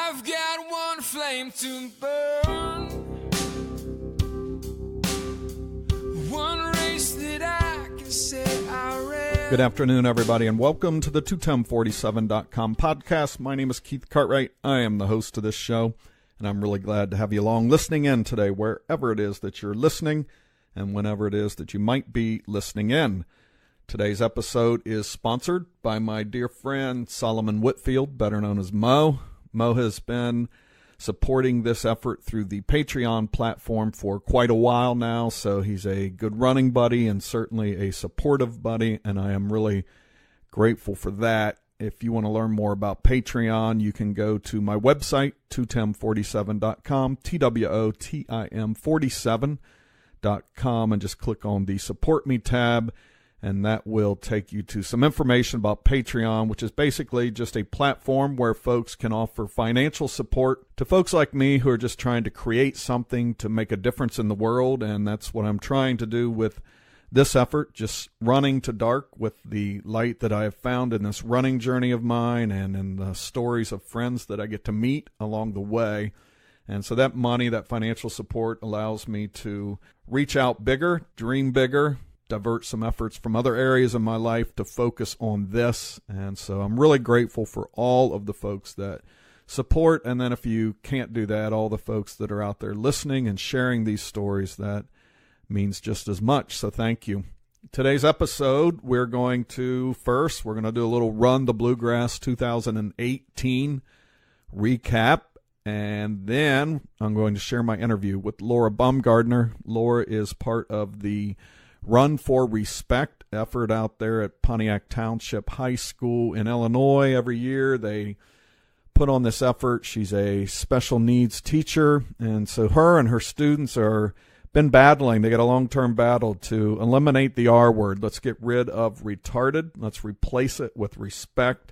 I've got one flame to burn, one race that I can say I ran. Good afternoon, everybody, and welcome to the 21047.com podcast. My name is Keith Cartwright. I am the host of this show, and I'm really glad to have you along listening in today, wherever it is that you're listening and whenever it is that you might be listening in. Today's episode is sponsored by my dear friend Solomon Whitfield, better known as Mo. Mo has been supporting this effort through the Patreon platform for quite a while now, so he's a good running buddy and certainly a supportive buddy, and I am really grateful for that. If you want to learn more about Patreon, you can go to my website, 21047.com, TWOTIM47.com, and just click on the Support Me tab, and that will take you to some information about Patreon, which is basically just a platform where folks can offer financial support to folks like me who are just trying to create something to make a difference in the world, and that's what I'm trying to do with this effort, just running to dark with the light that I have found in this running journey of mine and in the stories of friends that I get to meet along the way. And so that money, that financial support allows me to reach out bigger, dream bigger, divert some efforts from other areas of my life to focus on this. And so I'm really grateful for all of the folks that support. And then if you can't do that, all the folks that are out there listening and sharing these stories, that means just as much. So thank you. Today's episode, we're going to do a little Run the Bluegrass 2018 recap. And then I'm going to share my interview with Laura Baumgardner. Laura is part of the Run for Respect effort out there at Pontiac Township High School in Illinois. Every year they put on this effort. She's a special needs teacher, and so her and her students are been battling. They got a long-term battle to eliminate the R word. Let's get rid of retarded. Let's replace it with respect.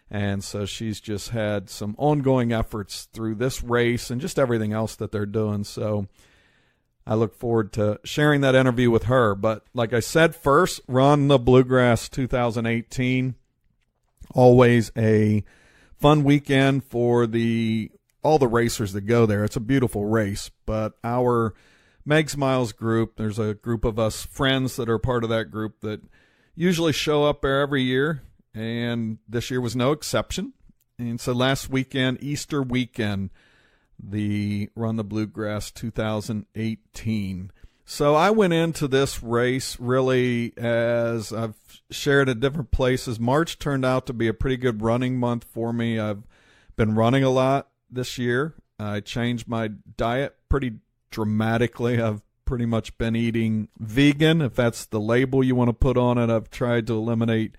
And so she's just had some ongoing efforts through this race and just everything else that they're doing. So I look forward to sharing that interview with her. But like I said, first, Run the Bluegrass 2018. Always a fun weekend for all the racers that go there. It's a beautiful race. But our Meg's Miles group, there's a group of us friends that are part of that group that usually show up there every year. And this year was no exception. And so last weekend, Easter weekend, the Run the Bluegrass 2018. So I went into this race really, as I've shared at different places. March turned out to be a pretty good running month for me. I've been running a lot this year. I changed my diet pretty dramatically. I've pretty much been eating vegan, if that's the label you want to put on it. I've tried to eliminate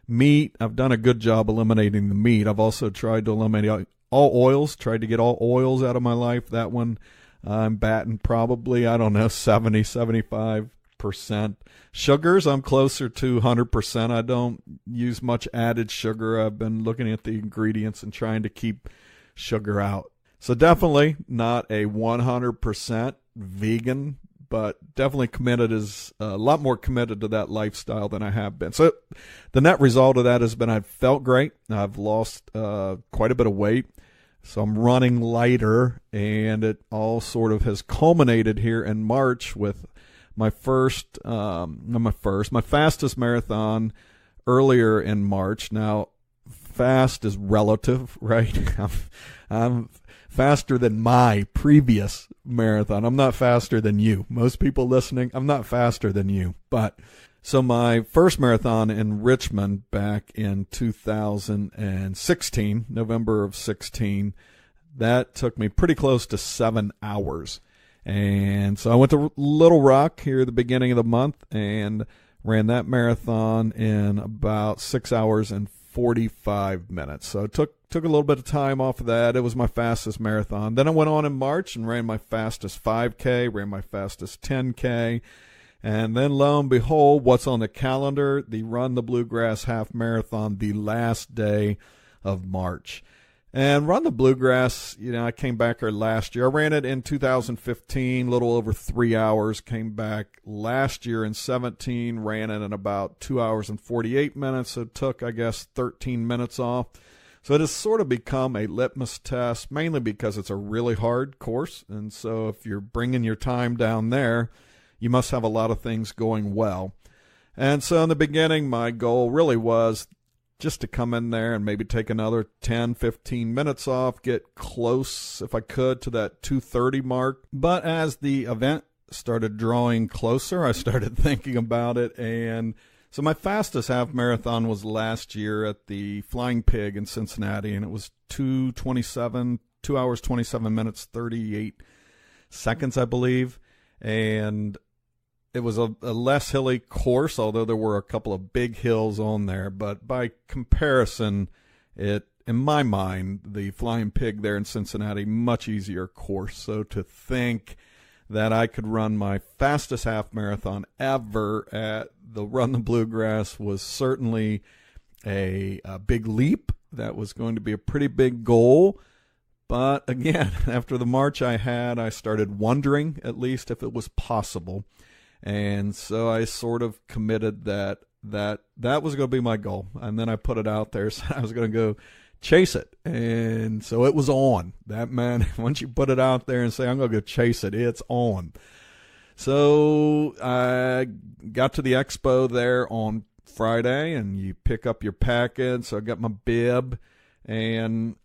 meat. I've done a good job eliminating the meat. I've also tried to eliminate all oils, tried to get all oils out of my life. That one I'm batting probably, 75%. Sugars, I'm closer to 100%. I don't use much added sugar. I've been looking at the ingredients and trying to keep sugar out. So definitely not a 100% vegan, but definitely committed, is a lot more committed to that lifestyle than I have been. So the net result of that has been I've felt great. I've lost quite a bit of weight. So I'm running lighter, and it all sort of has culminated here in March with my fastest marathon earlier in March. Now, fast is relative, right? I'm faster than my previous marathon. I'm not faster than you. Most people listening, I'm not faster than you. But so my first marathon in Richmond back in 2016, November of 16, that took me pretty close to 7 hours. And so I went to Little Rock here at the beginning of the month and ran that marathon in about 6 hours and 45 minutes. So it took a little bit of time off of that. It was my fastest marathon. Then I went on in March and ran my fastest 5K, ran my fastest 10K. And then lo and behold, what's on the calendar? The Run the Bluegrass half marathon, the last day of March. And Run the Bluegrass, I came back here last year. I ran it in 2015, a little over 3 hours. Came back last year in 17, ran it in about 2 hours and 48 minutes. So it took, 13 minutes off. So it has sort of become a litmus test, mainly because it's a really hard course. And so if you're bringing your time down there, you must have a lot of things going well. And so in the beginning, my goal really was just to come in there and maybe take another 10, 15 minutes off, get close, if I could, to that 2:30 mark. But as the event started drawing closer, I started thinking about it. And so my fastest half marathon was last year at the Flying Pig in Cincinnati, and it was 2 hours, 27 minutes, 38 seconds, I believe. And it was a less hilly course, although there were a couple of big hills on there. But by comparison, in my mind, the Flying Pig there in Cincinnati, much easier course. So to think that I could run my fastest half marathon ever at the Run the Bluegrass was certainly a big leap. That was going to be a pretty big goal. But again, after the march I had, I started wondering at least if it was possible. And so I sort of committed that was going to be my goal. And then I put it out there, so I was going to go chase it. And so it was on. That, man, once you put it out there and say, I'm going to go chase it, it's on. So I got to the expo there on Friday, and you pick up your packet. So I got my bib, and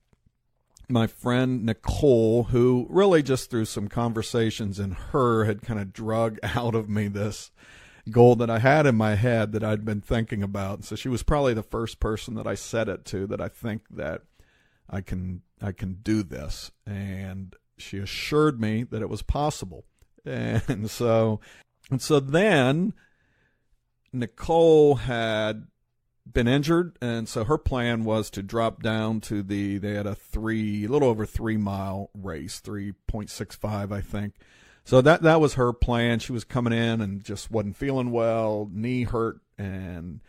my friend Nicole, who really just through some conversations and her had kind of drug out of me this goal that I had in my head that I'd been thinking about. So she was probably the first person that I said it to, that I think that I can do this. And she assured me that it was possible. And so then Nicole had been injured, and so her plan was to drop down to they had a little over 3 mile race, 3.65, I think. So that was her plan. She was coming in and just wasn't feeling well, knee hurt, and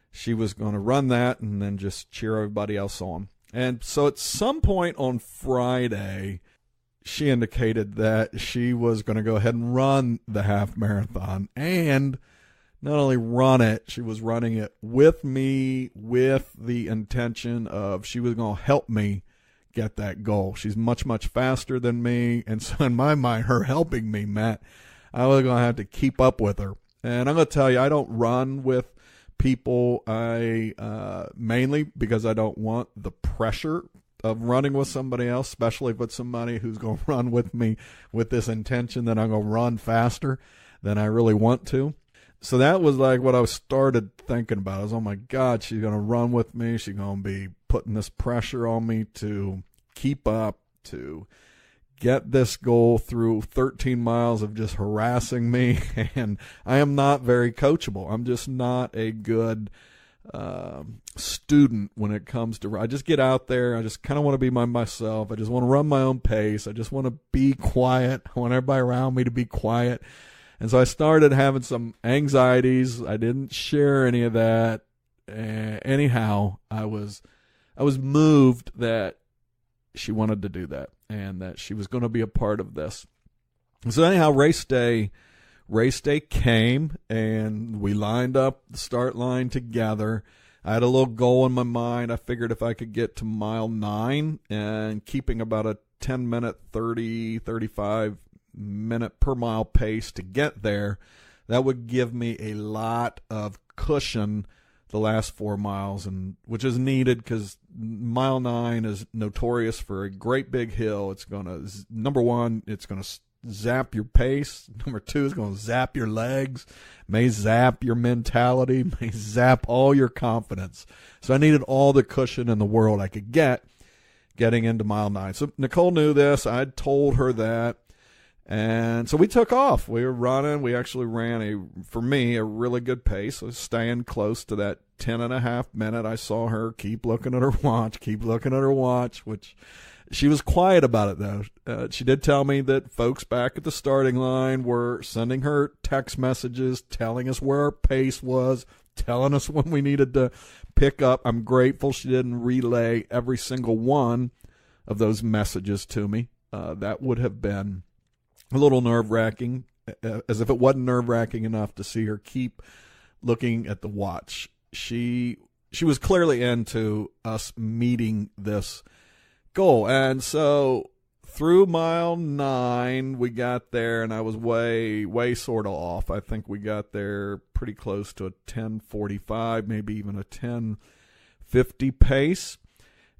she was going to run that and then just cheer everybody else on. And so at some point on Friday, she indicated that she was going to go ahead and run the half marathon, and not only run it, she was running it with me with the intention of she was going to help me get that goal. She's much, much faster than me. And so in my mind, her helping me meant I was going to have to keep up with her. And I'm going to tell you, I don't run with people. Mainly because I don't want the pressure of running with somebody else, especially if it's somebody who's going to run with me with this intention that I'm going to run faster than I really want to. So that was like what I started thinking about. I was, oh my God, she's going to run with me. She's going to be putting this pressure on me to keep up, to get this goal through 13 miles of just harassing me. And I am not very coachable. I'm just not a good student when it comes to, I just get out there. I just kind of want to be myself. I just want to run my own pace. I just want to be quiet. I want everybody around me to be quiet. And so I started having some anxieties. I didn't share any of that. Anyhow, I was moved that she wanted to do that and that she was going to be a part of this. So anyhow, race day came, and we lined up the start line together. I had a little goal in my mind. I figured if I could get to mile 9 and keeping about a 10-minute, 35 minute per mile pace to get there, that would give me a lot of cushion the last 4 miles, and which is needed because mile 9 is notorious for a great big hill. It's going to, number one, it's going to zap your pace. Number 2, it's going to zap your legs, may zap your mentality, may zap all your confidence. So I needed all the cushion in the world I could getting into mile 9. So Nicole knew this. I'd told her that. And so we took off. We were running. We actually ran, for me, a really good pace. I was staying close to that 10.5 minute. I saw her keep looking at her watch, which she was quiet about it, though. She did tell me that folks back at the starting line were sending her text messages, telling us where our pace was, telling us when we needed to pick up. I'm grateful she didn't relay every single one of those messages to me. That would have been a little nerve-wracking, as if it wasn't nerve-wracking enough to see her keep looking at the watch. She she was clearly into us meeting this goal. And so through mile 9, we got there, and I was way sort of off. I think we got there pretty close to a 10:45, maybe even a 10:50 pace.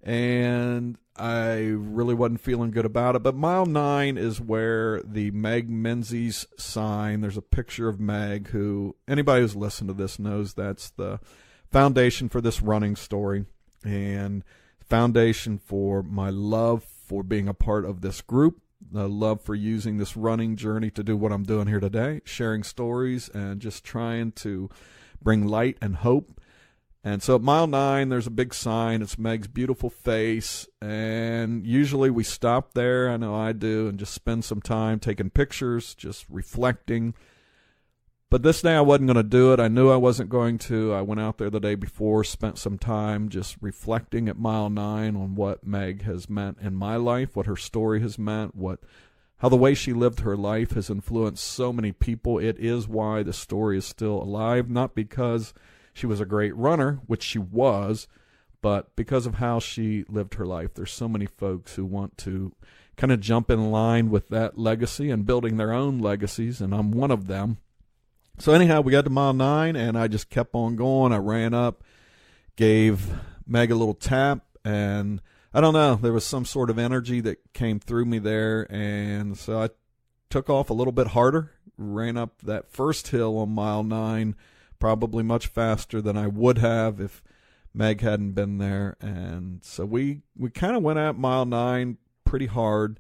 And I really wasn't feeling good about it. But mile 9 is where the Meg Menzies sign, there's a picture of Meg, who anybody who's listened to this knows that's the foundation for this running story and foundation for my love for being a part of this group, the love for using this running journey to do what I'm doing here today, sharing stories and just trying to bring light and hope. And so at mile 9, there's a big sign. It's Meg's beautiful face. And usually we stop there, I know I do, and just spend some time taking pictures, just reflecting. But this day I wasn't going to do it. I knew I wasn't going to. I went out there the day before, spent some time just reflecting at mile 9 on what Meg has meant in my life, what her story has meant, how the way she lived her life has influenced so many people. It is why the story is still alive, not because she was a great runner, which she was, but because of how she lived her life. There's so many folks who want to kind of jump in line with that legacy and building their own legacies, and I'm one of them. So anyhow, we got to mile 9, and I just kept on going. I ran up, gave Meg a little tap, and I don't know, there was some sort of energy that came through me there, and so I took off a little bit harder, ran up that first hill on mile 9, probably much faster than I would have if Meg hadn't been there. And so we kind of went at mile 9 pretty hard.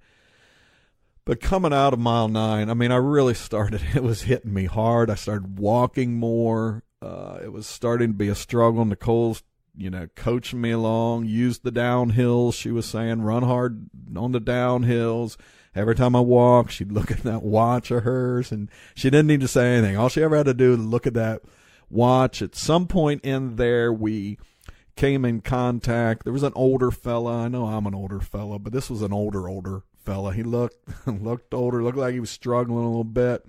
But coming out of mile 9, I mean, I really started, it was hitting me hard. I started walking more. It was starting to be a struggle. Nicole's, coaching me along, use the downhills. She was saying, run hard on the downhills. Every time I walked, she'd look at that watch of hers, and she didn't need to say anything. All she ever had to do was look at that watch. At some point in there, we came in contact. There was an older fella. I know I'm an older fella, but this was an older fella. He looked older, looked like he was struggling a little bit.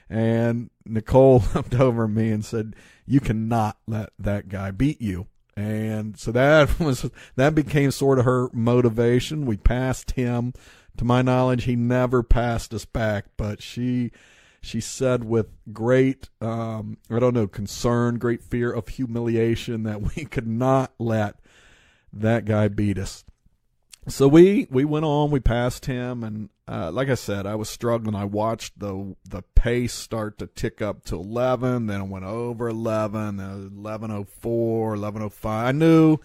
And Nicole looked over at me and said, "You cannot let that guy beat you." And so that became sort of her motivation. We passed him. To my knowledge, he never passed us back, but she said with great, concern, great fear of humiliation that we could not let that guy beat us. So we went on, we passed him, and like I said, I was struggling. I watched the pace start to tick up to 11, then it went over 11, 11:04, 11:05. I knew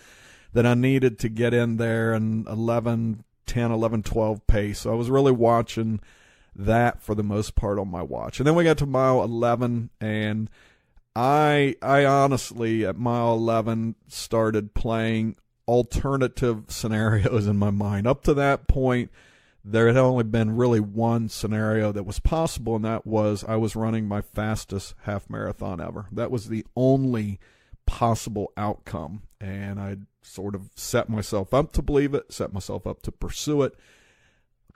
that I needed to get in there and 11:10, 11:12 pace. So I was really watching that for the most part on my watch. And then we got to mile 11, and I honestly at mile 11 started playing alternative scenarios in my mind. Up to that point, there had only been really one scenario that was possible, and that was I was running my fastest half marathon ever. That was the only possible outcome, and I sort of set myself up to believe it, set myself up to pursue it.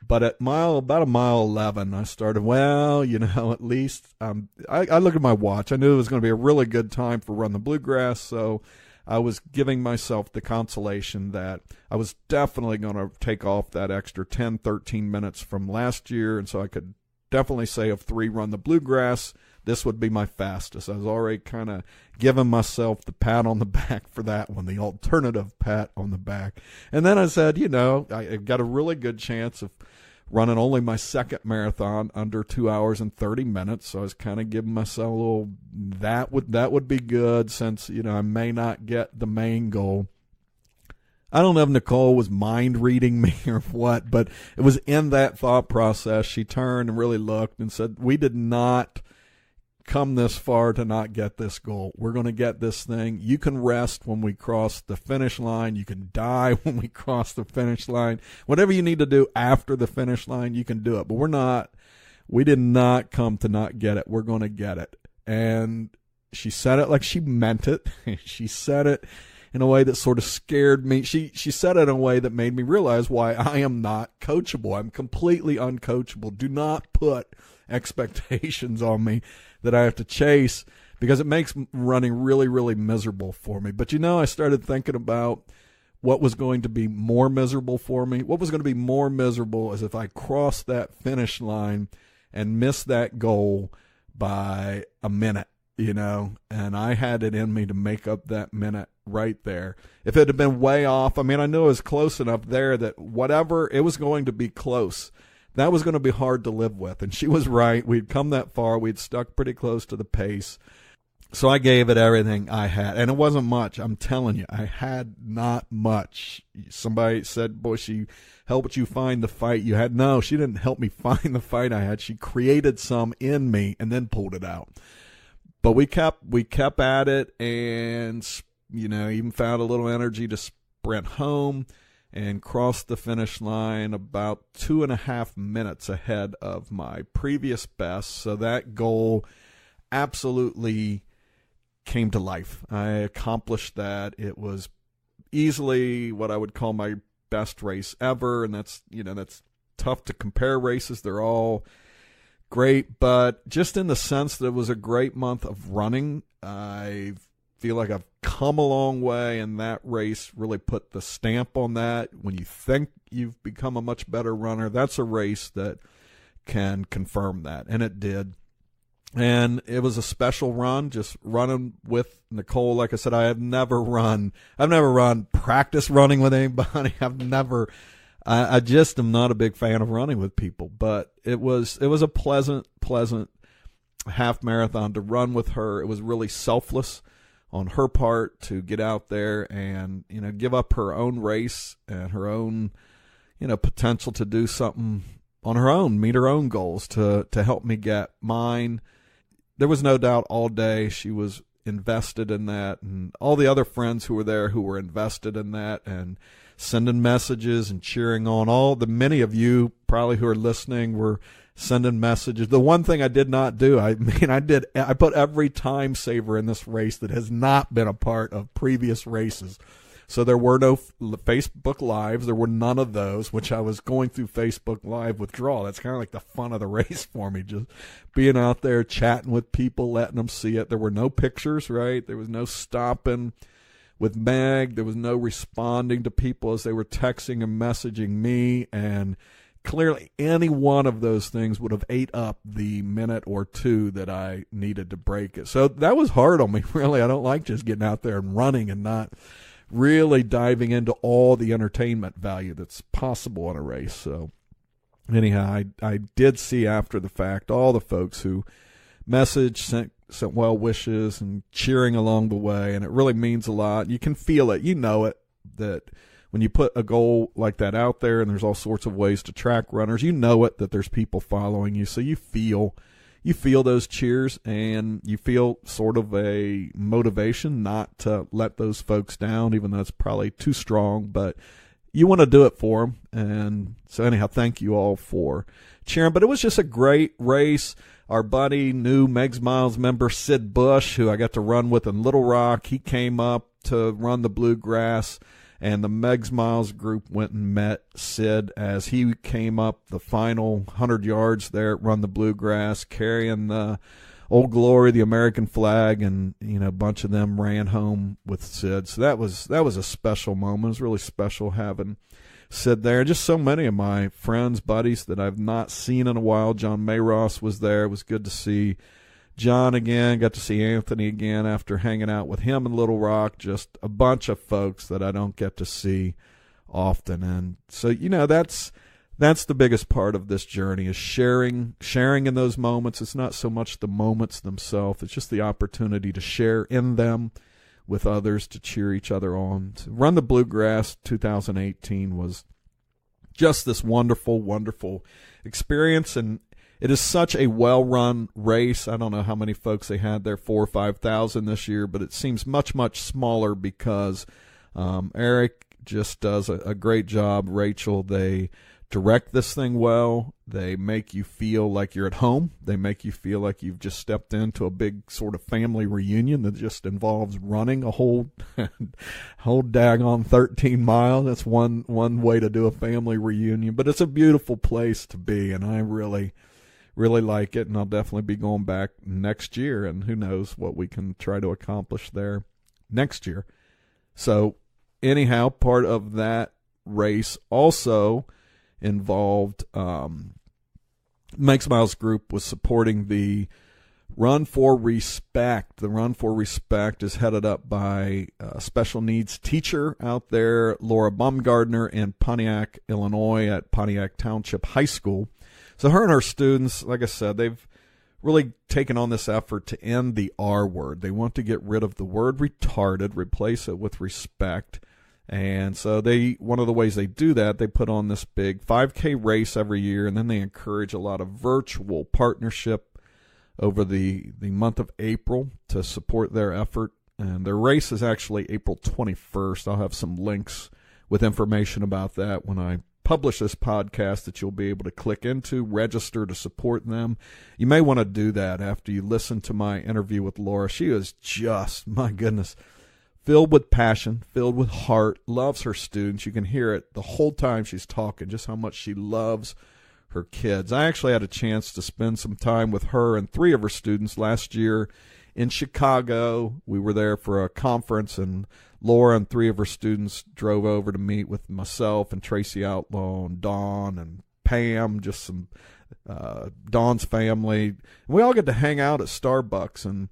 But at about a mile 11, I started, at least I looked at my watch. I knew it was going to be a really good time for Run the Bluegrass, so I was giving myself the consolation that I was definitely going to take off that extra 10, 13 minutes from last year, and so I could definitely say of 3 Run the Bluegrass, this would be my fastest. I was already kind of giving myself the pat on the back for that one, the alternative pat on the back. And then I said, I got a really good chance of running only my second marathon under 2 hours and 30 minutes. So I was kind of giving myself a little, that would be good since, I may not get the main goal. I don't know if Nicole was mind reading me or what, but it was in that thought process. She turned and really looked and said, we did not come this far to not get this goal. We're going to get this thing. You can rest when we cross the finish line. You can die when we cross the finish line. Whatever you need to do after the finish line, you can do it. But we did not come to not get it. We're going to get it. And she said it like she meant it. She said it in a way that sort of scared me. She said it in a way that made me realize why I am not coachable. I'm completely uncoachable. Do not put expectations on me that I have to chase because it makes running really, really miserable for me. But, I started thinking about what was going to be more miserable for me. What was going to be more miserable is if I crossed that finish line and missed that goal by a minute, and I had it in me to make up that minute right there. If it had been way off, I knew it was close enough there that whatever, it was going to be close. That was going to be hard to live with. And she was right. We'd come that far. We'd stuck pretty close to the pace. So I gave it everything I had. And it wasn't much. I'm telling you, I had not much. Somebody said, boy, she helped you find the fight you had. No, she didn't help me find the fight I had. She created some in me and then pulled it out. But we kept at it, and, even found a little energy to sprint home and crossed the finish line about 2.5 minutes ahead of my previous best. So that goal absolutely came to life. I accomplished that. It was easily what I would call my best race ever, and that's tough to compare races. They're all great, but just in the sense that it was a great month of running, I feel like I've come a long way, and that race really put the stamp on that. When you think you've become a much better runner, that's a race that can confirm that, and it did. And it was a special run, just running with Nicole. Like I said, I've never run practice running with anybody. I just am not a big fan of running with people, but it was a pleasant half marathon to run with her. It was really selfless on her part to get out there and, give up her own race and her own, potential to do something on her own, meet her own goals to help me get mine. There was no doubt all day she was invested in that, and all the other friends who were there who were invested in that and sending messages and cheering on. Many of you probably who are listening were sending messages. The one thing I did not do, I put every time saver in this race that has not been a part of previous races. So there were no Facebook Lives. There were none of those, which I was going through Facebook Live withdrawal. That's kind of like the fun of the race for me, just being out there chatting with people, letting them see it. There were no pictures, right? There was no stopping with Meg. There was no responding to people as they were texting and messaging me. And clearly any one of those things would have ate up the minute or two that I needed to break it. So that was hard on me, really. I don't like just getting out there and running and not really diving into all the entertainment value that's possible in a race. So anyhow, I did see after the fact all the folks who messaged, sent well wishes and cheering along the way, and it really means a lot. You can feel it. You know it, that when you put a goal like that out there, and there's all sorts of ways to track runners, you know it, that there's people following you. So you feel those cheers, and you feel sort of a motivation not to let those folks down, even though it's probably too strong, but you want to do it for them. And so anyhow, thank you all for cheering. But it was just a great race. Our buddy, new Megs Miles member Sid Bush, who I got to run with in Little Rock, he came up to run the Bluegrass, and the Megs Miles group went and met Sid as he came up the final 100 yards there at Run the Bluegrass, carrying the Old Glory, the American flag, and a bunch of them ran home with Sid. So that was a special moment. It was really special having Sid there. Just so many of my friends, buddies that I've not seen in a while. John Mayross was there. It was good to see John again. Got to see Anthony again after hanging out with him in Little Rock. Just a bunch of folks that I don't get to see often. And so, that's the biggest part of this journey, is sharing in those moments. It's not so much the moments themselves. It's just the opportunity to share in them with others, to cheer each other on. To run the Bluegrass 2018 was just this wonderful, wonderful experience, and it is such a well-run race. I don't know how many folks they had there, 4,000 or 5,000 this year, but it seems much, much smaller because Eric just does a great job. Rachel, they direct this thing well. They make you feel like you're at home. They make you feel like you've just stepped into a big sort of family reunion that just involves running a whole daggone 13 miles. That's one way to do a family reunion, but it's a beautiful place to be, and I really, really like it, and I'll definitely be going back next year, and who knows what we can try to accomplish there next year. So anyhow, part of that race also involved Mike Smiles Group was supporting the Run for Respect. The Run for Respect is headed up by a special needs teacher out there, Laura Baumgardner, in Pontiac, Illinois at Pontiac Township High School. So her and her students, like I said, they've really taken on this effort to end the R word. They want to get rid of the word retarded, replace it with respect. And so one of the ways they do that, they put on this big 5K race every year, and then they encourage a lot of virtual partnership over the month of April to support their effort. And their race is actually April 21st. I'll have some links with information about that when I publish this podcast that you'll be able to click into, register to support them. You may want to do that after you listen to my interview with Laura. She is just, my goodness, filled with passion, filled with heart, loves her students. You can hear it the whole time she's talking, just how much she loves her kids. I actually had a chance to spend some time with her and 3 of her students last year in Chicago. We were there for a conference, and Laura and 3 of her students drove over to meet with myself and Tracy Outlaw and Dawn and Pam, just some Dawn's family. And we all get to hang out at Starbucks. And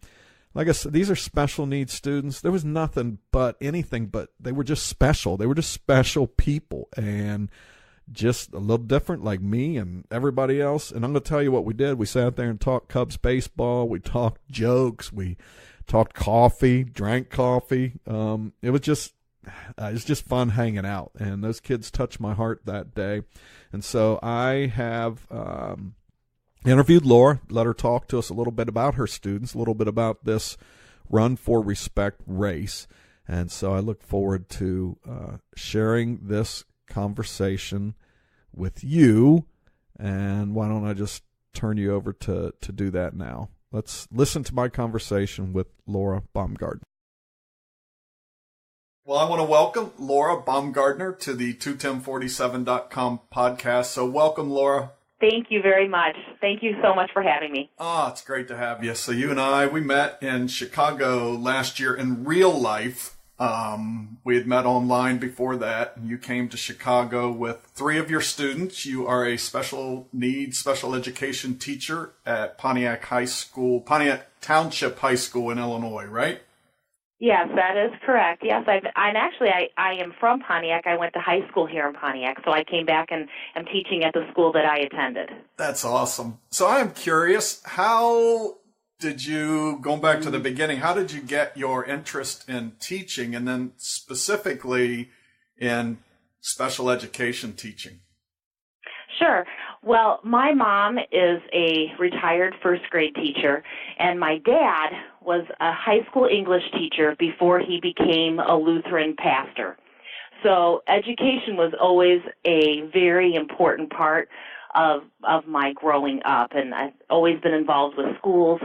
like I said, these are special needs students. There was anything but they were just special. They were just special people, and just a little different like me and everybody else. And I'm going to tell you what we did. We sat there and talked Cubs baseball. We talked jokes. We talked coffee, drank coffee. It was just fun hanging out. And those kids touched my heart that day. And so I have interviewed Laura, let her talk to us a little bit about her students, a little bit about this Run for Respect race. And so I look forward to sharing this conversation with you. And why don't I just turn you over to do that now? Let's listen to my conversation with Laura Baumgardner. Well, I want to welcome Laura Baumgardner to the 21047.com podcast. So welcome, Laura. Thank you very much. Thank you so much for having me. It's great to have you. So you and I, we met in Chicago last year in real life. We had met online before that, and you came to Chicago with 3 of your students. You are a special needs, special education teacher at Pontiac Township High School in Illinois, right? Yes, that is correct. Yes, I am from Pontiac. I went to high school here in Pontiac, so I came back and am teaching at the school that I attended. That's awesome. So I'm curious, going back to the beginning, how did you get your interest in teaching, and then specifically in special education teaching? Sure. Well, my mom is a retired first grade teacher, and my dad was a high school English teacher before he became a Lutheran pastor. So education was always a very important part of my growing up, and I've always been involved with schools.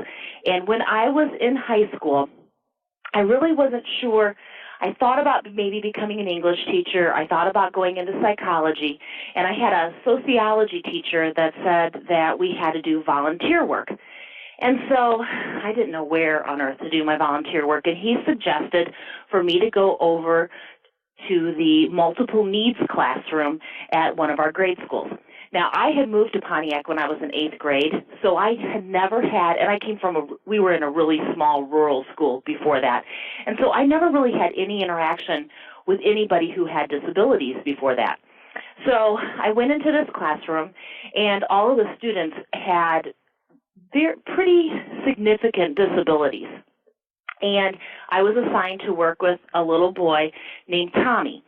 And when I was in high school, I really wasn't sure. I thought about maybe becoming an English teacher. I thought about going into psychology, and I had a sociology teacher that said that we had to do volunteer work. And so I didn't know where on earth to do my volunteer work, and he suggested for me to go over to the multiple needs classroom at one of our grade schools. Now, I had moved to Pontiac when I was in 8th grade, so I had never had, and we were in a really small rural school before that, and so I never really had any interaction with anybody who had disabilities before that. So I went into this classroom, and all of the students had pretty significant disabilities. And I was assigned to work with a little boy named Tommy.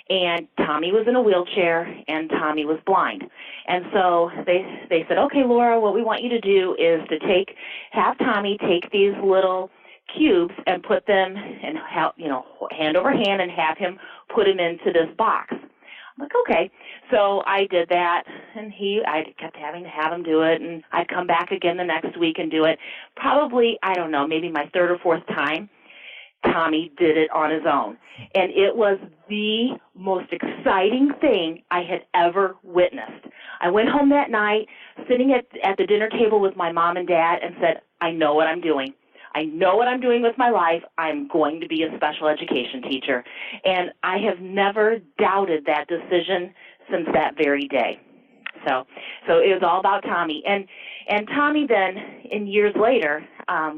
And Tommy was in a wheelchair, and Tommy was blind. And so they said, okay, Laura, what we want you to do is to have Tommy take these little cubes and put them, and hand over hand, and have him put them into this box. I'm like, okay. So I did that, and I kept having to have him do it, and I'd come back again the next week and do it. Probably, I don't know, maybe my 3rd or 4th time, Tommy did it on his own. And it was the most exciting thing I had ever witnessed. I went home that night, sitting at the dinner table with my mom and dad and said, I know what I'm doing. I know what I'm doing with my life. I'm going to be a special education teacher. And I have never doubted that decision since that very day. So it was all about Tommy. And Tommy then, in years later,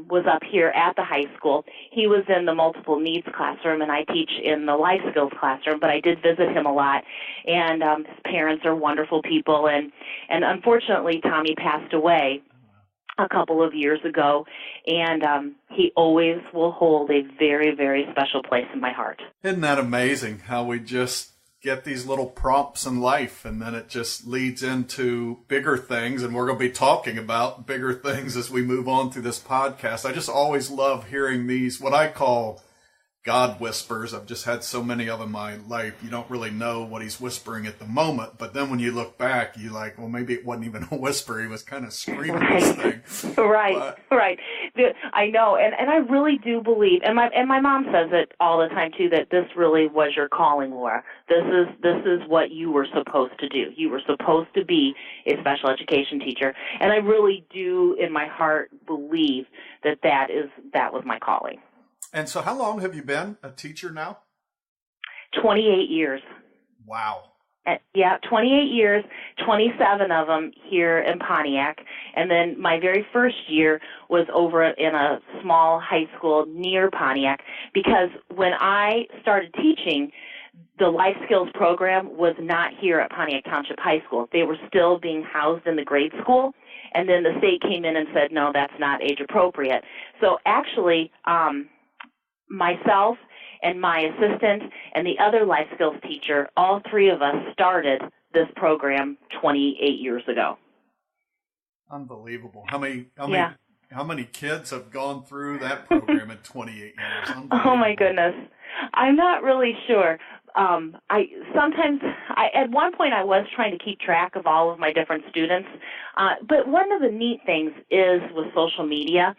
was up here at the high school. He was in the multiple needs classroom, and I teach in the life skills classroom, but I did visit him a lot. And his parents are wonderful people. And unfortunately, Tommy passed away a couple of years ago, and he always will hold a very, very special place in my heart. Isn't that amazing how we just get these little prompts in life and then it just leads into bigger things, and we're going to be talking about bigger things as we move on through this podcast. I just always love hearing these, what I call God whispers. I've just had so many of them in my life. You don't really know what he's whispering at the moment, but then when you look back, you're like, well, maybe it wasn't even a whisper. He was kind of screaming this thing. Right. I know, and I really do believe, and my mom says it all the time too, that this really was your calling, Laura. This is what you were supposed to do. You were supposed to be a special education teacher, and I really do, in my heart, believe that was my calling. And so how long have you been a teacher now? 28 years. Wow. Yeah, 28 years, 27 of them here in Pontiac. And then my very first year was over in a small high school near Pontiac, because when I started teaching, the life skills program was not here at Pontiac Township High School. They were still being housed in the grade school. And then the state came in and said, no, that's not age appropriate. So actually, myself and my assistant and the other life skills teacher, all three of us started this program 28 years ago. Unbelievable. How many kids have gone through that program in 28 years? Oh my goodness. I'm not really sure. At one point I was trying to keep track of all of my different students. But one of the neat things is with social media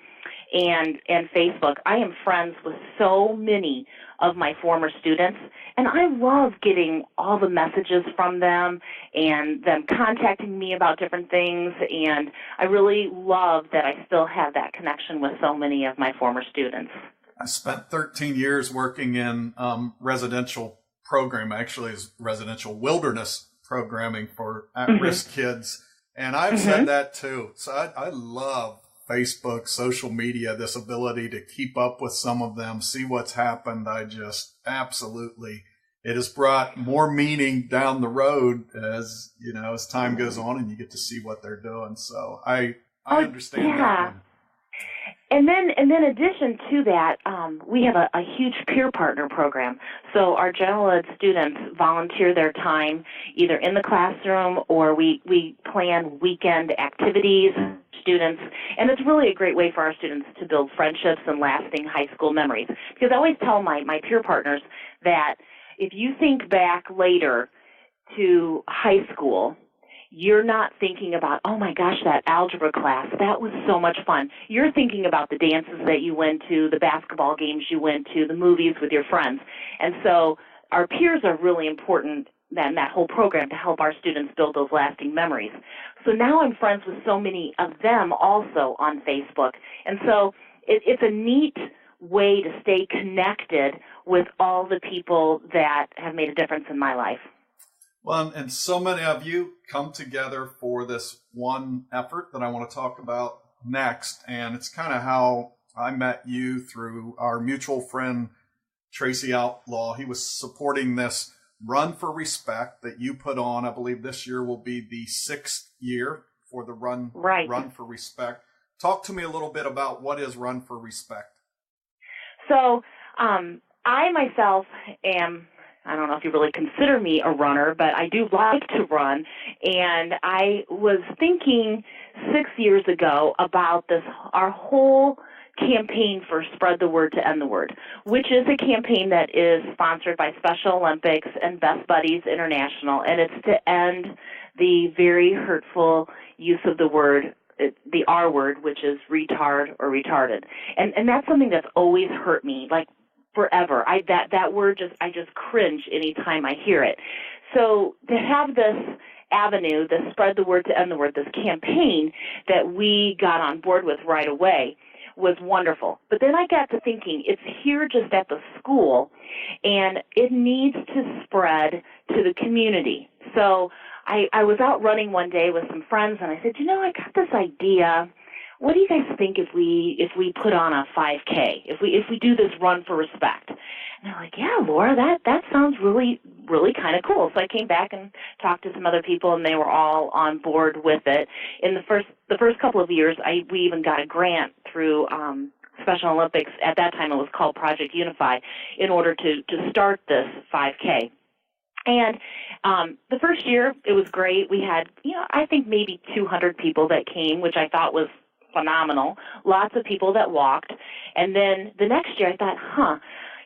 and Facebook, I am friends with so many of my former students, and I love getting all the messages from them and them contacting me about different things, and I really love that I still have that connection with so many of my former students. I spent 13 years working in residential program, actually is residential wilderness programming for at-risk kids, and I've said that too. So I love Facebook, social media, this ability to keep up with some of them, see what's happened. I just absolutely, it has brought more meaning down the road as, as time goes on and you get to see what they're doing. So I understand that one. And then in addition to that, we have a huge peer partner program. So our general ed students volunteer their time either in the classroom, or we plan weekend activities for students. And it's really a great way for our students to build friendships and lasting high school memories. Because I always tell my peer partners that if you think back later to high school, you're not thinking about, oh my gosh, that algebra class, that was so much fun. You're thinking about the dances that you went to, the basketball games you went to, the movies with your friends. And so our peers are really important in that whole program to help our students build those lasting memories. So now I'm friends with so many of them also on Facebook. And so it's a neat way to stay connected with all the people that have made a difference in my life. Well, and so many of you come together for this one effort that I want to talk about next. And it's kind of how I met you through our mutual friend, Tracy Outlaw. He was supporting this Run for Respect that you put on. I believe this year will be the 6th year for the Run for Respect. Talk to me a little bit about what is Run for Respect. So I myself am, I don't know if you really consider me a runner, but I do like to run. And I was thinking 6 years ago about our whole campaign for Spread the Word to End the Word, which is a campaign that is sponsored by Special Olympics and Best Buddies International. And it's to end the very hurtful use of the word, the R word, which is retard or retarded. And that's something that's always hurt me, like forever. That word I just cringe anytime I hear it. So to have this avenue, the Spread the Word to End the Word, this campaign that we got on board with right away was wonderful. But then I got to thinking, it's here just at the school, and it needs to spread to the community. So I was out running one day with some friends, and I said, I got this idea. What do you guys think if we put on a 5K, if we do this Run for Respect? And they're like, yeah, Laura, that sounds really, really kind of cool. So I came back and talked to some other people, and they were all on board with it. In the first couple of years, we even got a grant through Special Olympics. At that time, it was called Project Unify, in order to start this 5K. And the first year, it was great. We had, I think maybe 200 people that came, which I thought was phenomenal. Lots of people that walked. And then the next year, I thought,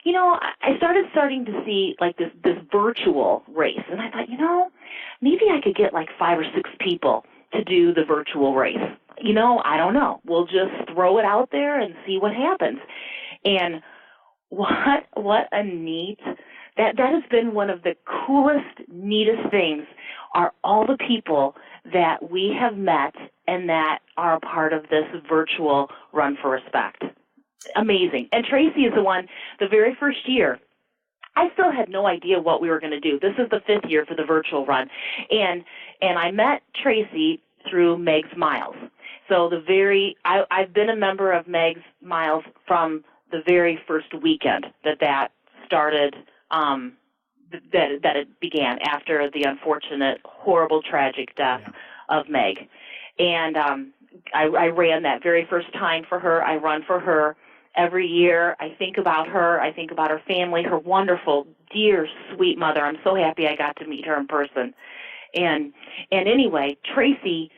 I started to see like this virtual race. And I thought, maybe I could get like 5 or 6 people to do the virtual race. I don't know. We'll just throw it out there and see what happens. And what a neat, that has been one of the coolest, neatest things, are all the people that we have met and that are a part of this virtual Run for Respect. Amazing. And Tracy is the very first year, I still had no idea what we were going to do. This is the 5th year for the virtual run. And I met Tracy through Meg's Miles. So I've been a member of Meg's Miles from the very first weekend that started, that it began after the unfortunate, horrible, tragic death of Meg. And I ran that very first time for her. I run for her every year. I think about her. I think about her family, her wonderful, dear, sweet mother. I'm so happy I got to meet her in person. And anyway, Tracy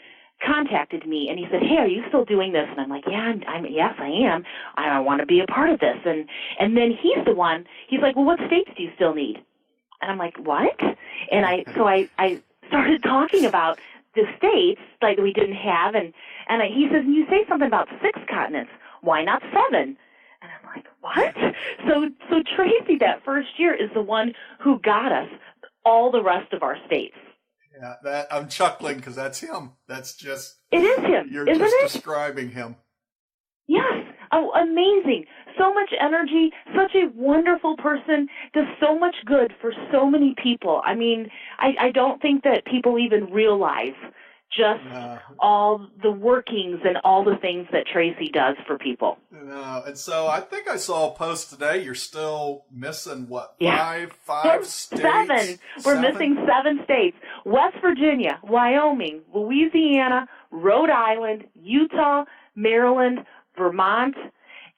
contacted me, and he said, hey, are you still doing this? And I'm like, yes, I am. I want to be a part of this. And then he's like, well, what states do you still need? And I'm like, what? And I started talking about the states like we didn't have, and he says, you say something about 6 continents. Why not 7? And I'm like, what? So Tracy, that first year, is the one who got us all the rest of our states. Yeah, I'm chuckling because that's him. That's just, it is him. You're Isn't just it? describing him. Yes. Oh, amazing. So much energy, such a wonderful person, does so much good for so many people. I mean, I don't think that people even realize just all the workings and all the things that Tracy does for people. And so I think I saw a post today. You're still missing, what, five states? 7. We're missing 7 states. West Virginia, Wyoming, Louisiana, Rhode Island, Utah, Maryland, Vermont,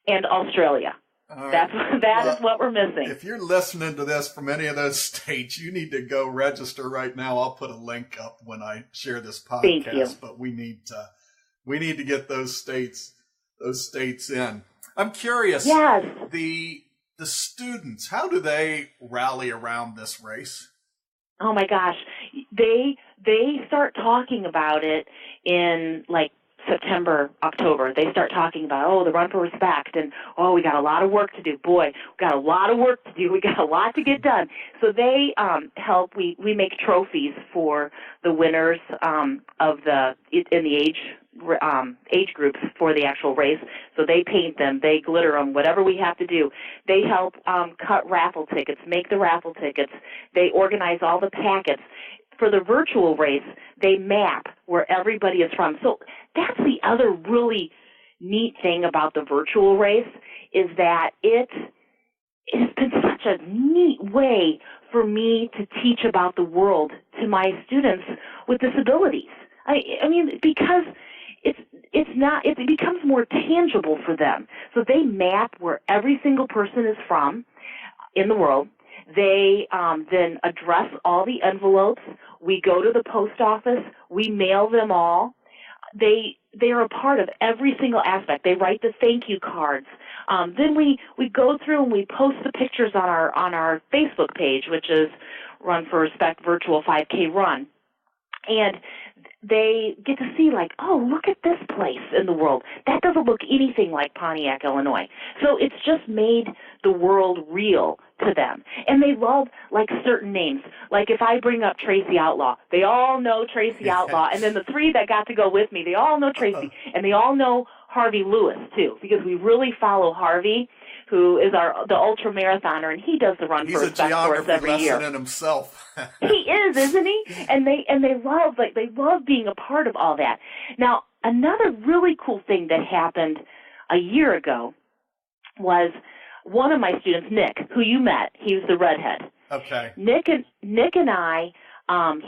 and Australia. Right. That is what we're missing. If you're listening to this from any of those states, you need to go register right now. I'll put a link up when I share this podcast. Thank you. But we need to get those states in. I'm curious. Yes. The students, how do they rally around this race? Oh my gosh, they start talking about it in like September, October. They start talking about, the Run for Respect, and, we got a lot of work to do. Boy, we got a lot of work to do. We got a lot to get done. So they help. We make trophies for the winners in the age groups for the actual race. So they paint them, they glitter them, whatever we have to do. They help cut raffle tickets, make the raffle tickets. They organize all the packets. For the virtual race, they map where everybody is from. So that's the other really neat thing about the virtual race, is that it has been such a neat way for me to teach about the world to my students with disabilities. I mean, because it becomes more tangible for them. So they map where every single person is from in the world. They then address all the envelopes. We go to the post office. We mail them all. They are a part of every single aspect. They write the thank you cards. Then we go through and we post the pictures on our Facebook page, which is Run for Respect Virtual 5K Run. And they get to see, like, oh, look at this place in the world. That doesn't look anything like Pontiac, Illinois. So it's just made the world real to them. And they love, like, certain names. Like, if I bring up Tracy Outlaw, they all know Tracy Outlaw. And then the three that got to go with me, they all know Tracy. And they all know Harvey Lewis, too, because we really follow Harvey, who is the ultra marathoner, and he does the run for respect for us every year. He's a geography lesson in himself. He is, isn't he? And they love being a part of all that. Now, another really cool thing that happened a year ago was one of my students, Nick, who you met. He was the redhead. Okay. Nick and I,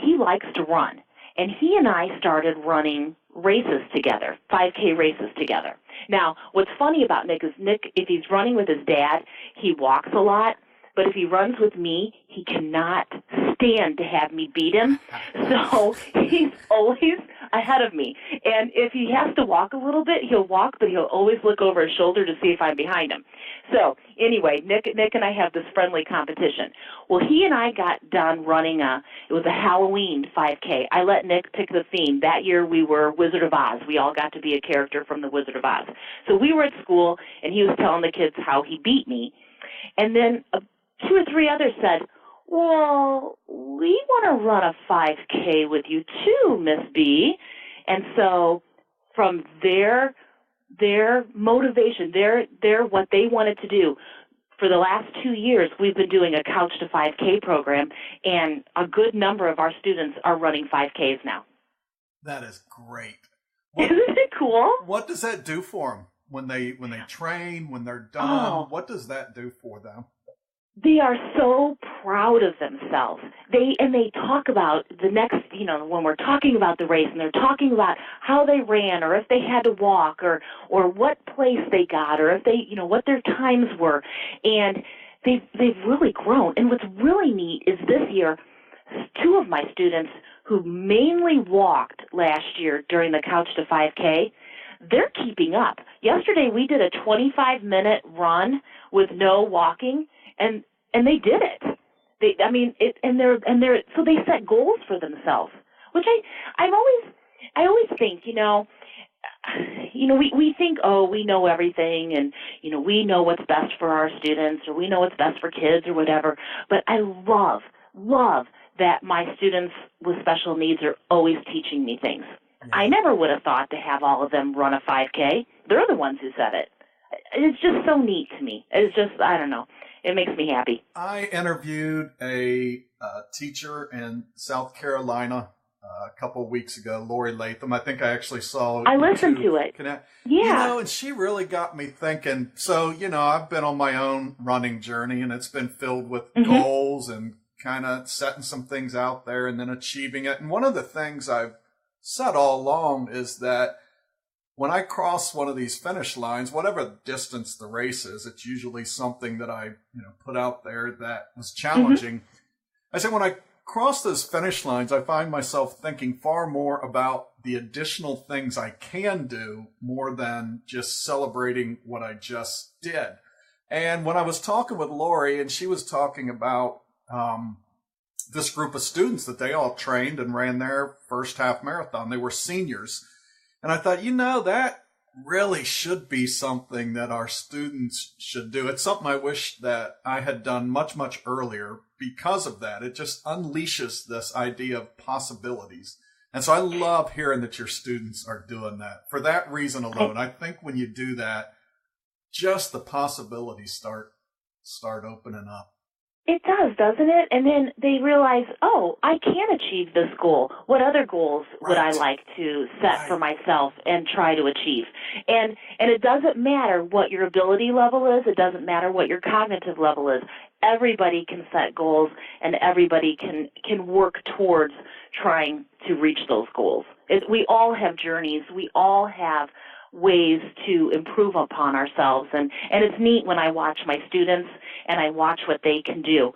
he likes to run, and he and I started running races together, 5K races together. Now, what's funny about Nick is if he's running with his dad, he walks a lot, but if he runs with me, he cannot stand to have me beat him. So he's always ahead of me. And if he has to walk a little bit, he'll walk, but he'll always look over his shoulder to see if I'm behind him. So anyway, Nick and I have this friendly competition. Well, he and I got done running it was a Halloween 5K. I let Nick pick the theme. That year we were Wizard of Oz. We all got to be a character from the Wizard of Oz. So we were at school, and he was telling the kids how he beat me. And then 2 or 3 others said, well, we want to run a 5K with you too, Miss B. And so from their motivation, their what they wanted to do, for the last 2 years, we've been doing a Couch to 5K program, and a good number of our students are running 5Ks now. That is great. Isn't it cool? What does that do for them when they train, when they're done? Oh. What does that do for them? They are so proud of themselves. They talk about the next, when we're talking about the race, and they're talking about how they ran, or if they had to walk, or what place they got, or if they, what their times were. And they've really grown. And what's really neat is this year, 2 of my students who mainly walked last year during the Couch to 5K, they're keeping up. Yesterday we did a 25-minute run with no walking, and they did it. So they set goals for themselves, which I always think, we think, oh, we know everything, and we know what's best for our students, or we know what's best for kids, or whatever. But I love that my students with special needs are always teaching me things. Yeah. I never would have thought to have all of them run a 5K. They're the ones who said it. It's just so neat to me. It's just, I don't know. It makes me happy. I interviewed a teacher in South Carolina a couple of weeks ago, Lori Latham. I think I actually saw. I listened to it. Yeah. And she really got me thinking. So, I've been on my own running journey, and it's been filled with goals and kind of setting some things out there and then achieving it. And one of the things I've said all along is that when I cross one of these finish lines, whatever distance the race is, it's usually something that I, put out there that was challenging. I said, when I cross those finish lines, I find myself thinking far more about the additional things I can do more than just celebrating what I just did. And when I was talking with Lori, and she was talking about this group of students that they all trained and ran their first half marathon, they were seniors. And I thought, that really should be something that our students should do. It's something I wish that I had done much, much earlier because of that. It just unleashes this idea of possibilities. And so I love hearing that your students are doing that. For that reason alone, I think when you do that, just the possibilities start opening up. It does, doesn't it? And then they realize, oh, I can achieve this goal. What other goals would I like to set for myself and try to achieve? And it doesn't matter what your ability level is. It doesn't matter what your cognitive level is. Everybody can set goals, and everybody can work towards trying to reach those goals. We all have journeys. We all have ways to improve upon ourselves. And it's neat when I watch my students and I watch what they can do.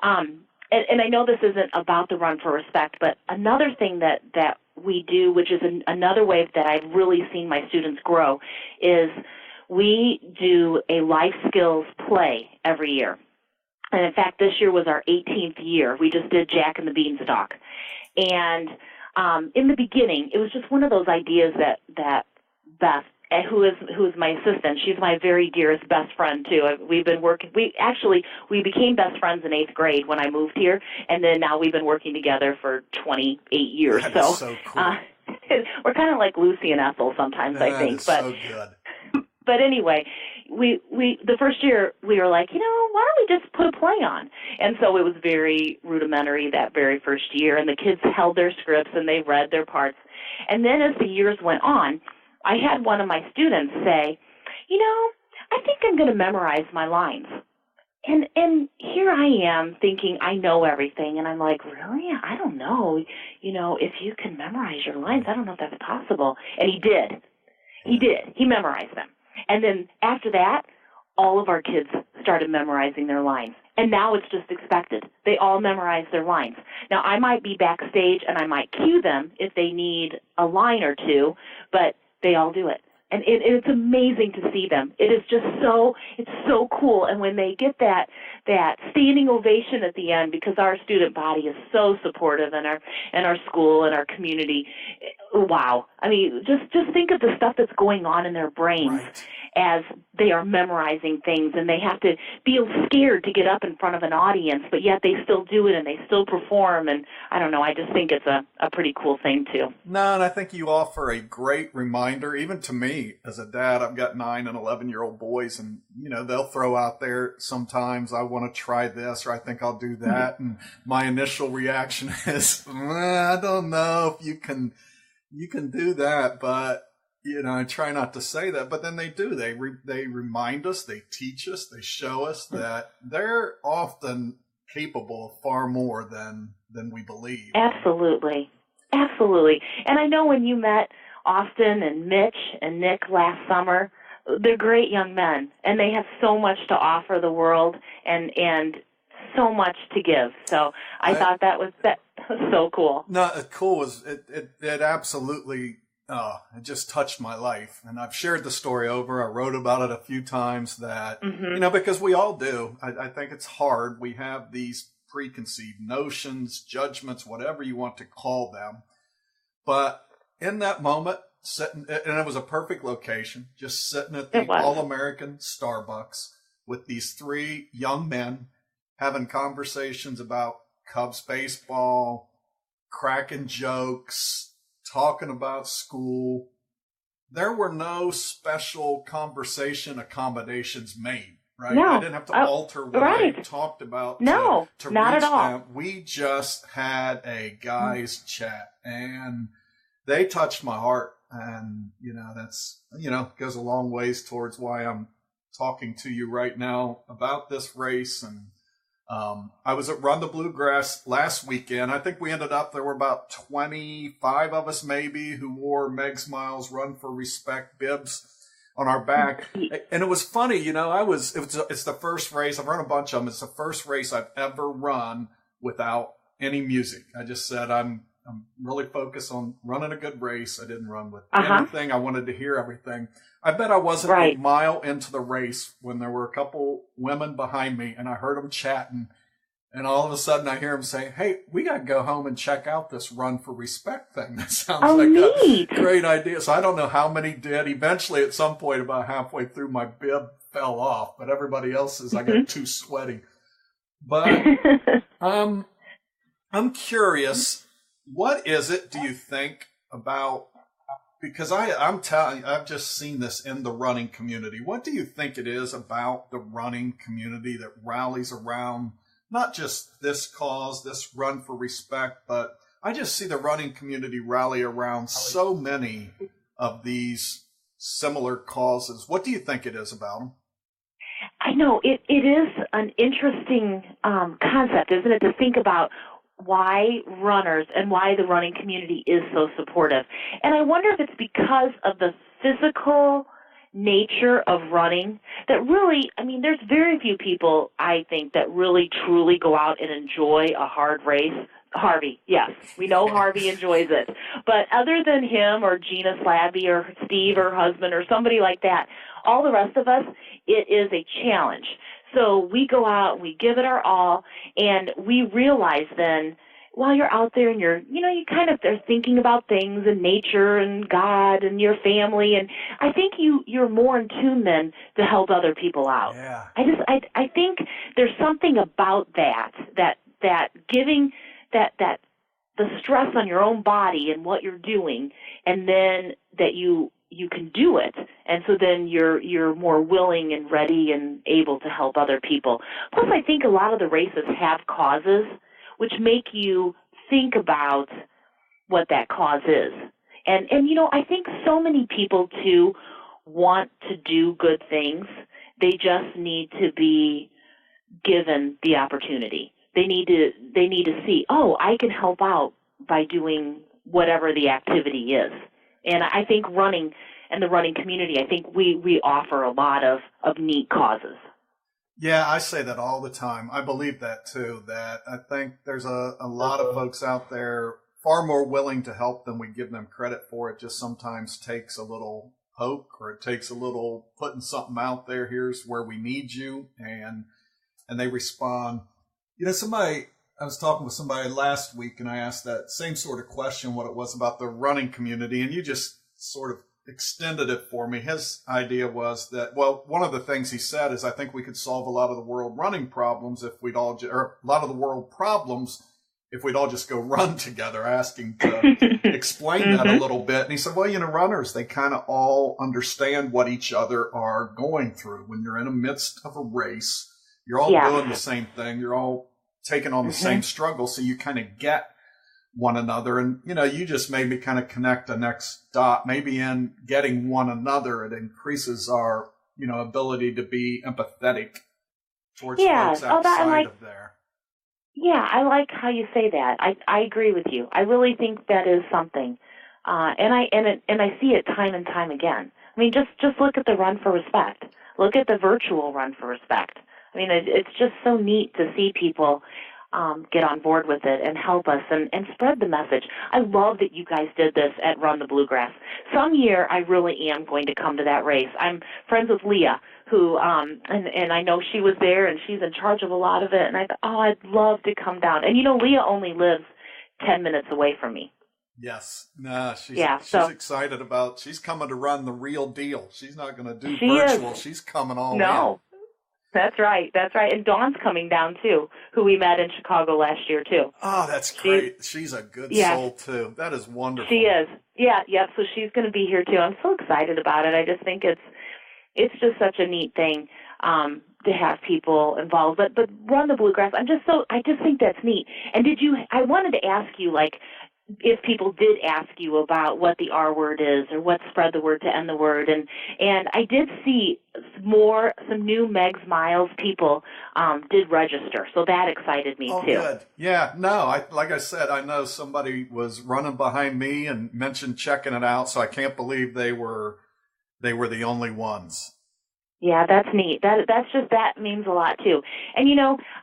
And I know this isn't about the Run for Respect, but another thing that we do, which is another way that I've really seen my students grow, is we do a life skills play every year. And in fact, this year was our 18th year. We just did Jack and the Beanstalk. And in the beginning, it was just one of those ideas that Beth, who is my assistant, she's my very dearest best friend too. We've been working. We became best friends in 8th grade when I moved here, and then now we've been working together for 28 years. That is so cool. We're kind of like Lucy and Ethel sometimes, I think. That is so good. But anyway, we the first year we were like, why don't we just put a play on? And so it was very rudimentary that very first year, and the kids held their scripts and they read their parts. And then as the years went on, I had one of my students say, I think I'm going to memorize my lines. And here I am thinking I know everything, and I'm like, really? I don't know. If you can memorize your lines, I don't know if that's possible. And he did. He memorized them. And then after that, all of our kids started memorizing their lines. And now it's just expected. They all memorize their lines. Now, I might be backstage, and I might cue them if they need a line or two, but they all do it. And it's amazing to see them. It is just it's so cool. And when they get that standing ovation at the end, because our student body is so supportive in our school and our community, wow. I mean, just think of the stuff that's going on in their brains as they are memorizing things, and they have to feel scared to get up in front of an audience, but yet they still do it and they still perform. And I don't know, I just think it's a pretty cool thing too. No, and I think you offer a great reminder, even to me as a dad. I've got 9 and 11-year-old boys, and they'll throw out there sometimes, I want to try this, or I think I'll do that. Mm-hmm. And my initial reaction is, I don't know if you can do that, but I try not to say that, but then they do. They remind us, they teach us, they show us that they're often capable of far more than we believe. Absolutely. Absolutely. And I know when you met Austin and Mitch and Nick last summer, they're great young men, and they have so much to offer the world and so much to give. So I thought that was so cool. No, cool is it absolutely. It just touched my life. And I've shared the story over. I wrote about it a few times that, because we all do. I think it's hard. We have these preconceived notions, judgments, whatever you want to call them. But in that moment, sitting, and it was a perfect location, just sitting at the All-American Starbucks with these 3 young men having conversations about Cubs baseball, cracking jokes, talking about school. There were no special conversation accommodations made, right? No. I didn't have to alter what I talked about to not reach at all. them. We just had a guys chat, and they touched my heart. And, that's, goes a long ways towards why I'm talking to you right now about this race. And I was at Run the Bluegrass last weekend. I think we ended up, there were about 25 of us maybe who wore Meg's Miles Run for Respect bibs on our back. And it was funny, it's the first race. I've run a bunch of them. It's the first race I've ever run without any music. I just said, I'm really focused on running a good race. I didn't run with anything. I wanted to hear everything. I bet I wasn't a mile into the race when there were a couple women behind me, and I heard them chatting. And all of a sudden I hear them say, hey, we got to go home and check out this Run for Respect thing. That sounds like a great idea. So I don't know how many did. Eventually, at some point, about halfway through, my bib fell off. But everybody else's, I got too sweaty. But I'm curious. What is it, do you think, about, because I'm telling you, I've just seen this in the running community. What do you think it is about the running community that rallies around not just this cause, this Run for Respect, but I just see the running community rally around so many of these similar causes. What do you think it is about them? I know it is an interesting concept, isn't it, to think about why runners and why the running community is so supportive. And I wonder if it's because of the physical nature of running that really, there's very few people, I think, that really truly go out and enjoy a hard race. Harvey, yes, we know Harvey enjoys it. But other than him or Gina Slabby or Steve, her husband, or somebody like that, all the rest of us, it is a challenge. So we go out, we give it our all, and we realize then while you're out there and you're, you kind of are thinking about things and nature and God and your family, and I think you're more in tune then to help other people out. Yeah. I think there's something about that giving that the stress on your own body and what you're doing, and then that you can do it, and so then you're more willing and ready and able to help other people. Plus, I think a lot of the races have causes which make you think about what that cause is. And I think so many people, too, want to do good things. They just need to be given the opportunity. They need to see, I can help out by doing whatever the activity is. And I think running and the running community, I think we offer a lot of neat causes. Yeah, I say that all the time. I believe that too, that I think there's a lot of folks out there far more willing to help than we give them credit for. It just sometimes takes a little poke, or it takes a little putting something out there. Here's where we need you. And they respond. I was talking with somebody last week, and I asked that same sort of question, what it was about the running community, and you just sort of extended it for me. His idea was that, one of the things he said is, I think we could solve a lot of the world running problems if we'd all, or a lot of the world problems if we'd all just go run together. I asked him to explain that a little bit. And he said, runners, they kind of all understand what each other are going through. When you're in the midst of a race, you're all doing the same thing. You're all taking on the same struggle. So you kind of get one another. And, you just made me kind of connect the next dot. Maybe in getting one another, it increases our, ability to be empathetic towards folks outside of there. Yeah, I like how you say that. I agree with you. I really think that is something. And I see it time and time again. I mean, just look at the Run for Respect. Look at the virtual Run for Respect. I mean, it's just so neat to see people get on board with it and help us and spread the message. I love that you guys did this at Run the Bluegrass. Some year I really am going to come to that race. I'm friends with Leah, who and I know she was there and she's in charge of a lot of it. And I thought, I'd love to come down. And Leah only lives 10 minutes away from me. Yes. Nah, she's excited about, she's coming to run the real deal. She's not going to do virtual. She's coming all in. No. That's right. And Dawn's coming down, too, who we met in Chicago last year, too. Oh, that's great. She's a good soul, too. That is wonderful. She is. Yeah. So she's going to be here, too. I'm so excited about it. I just think it's just such a neat thing to have people involved. But Run the Bluegrass, I just think that's neat. And I wanted to ask you, if people did ask you about what the R word is or what spread the word to end the word, and I did see some new Megs Miles people did register, so that excited me too. Good. Yeah, no, like I said, I know somebody was running behind me and mentioned checking it out, so I can't believe they were the only ones. Yeah, that's neat. That means a lot too. And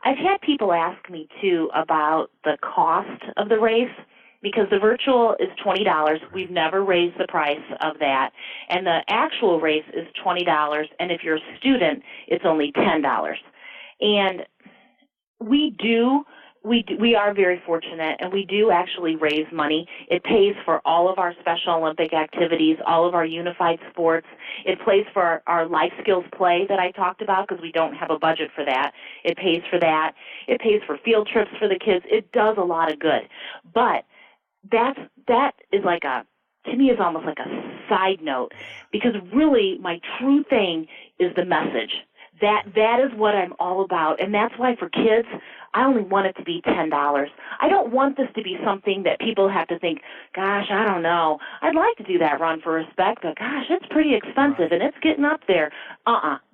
I've had people ask me too about the cost of the race. Because the virtual is $20. We've never raised the price of that. And the actual race is $20. And if you're a student, it's only $10. And we are very fortunate, and we do actually raise money. It pays for all of our Special Olympic activities, all of our unified sports. It pays for our life skills play that I talked about, because we don't have a budget for that. It pays for that. It pays for field trips for the kids. It does a lot of good. But that is to me is almost like a side note, because really my true thing is the message. That is what I'm all about, and that's why for kids, I only want it to be $10. I don't want this to be something that people have to think, gosh, I don't know. I'd like to do that Run for Respect, but gosh, it's pretty expensive and it's getting up there.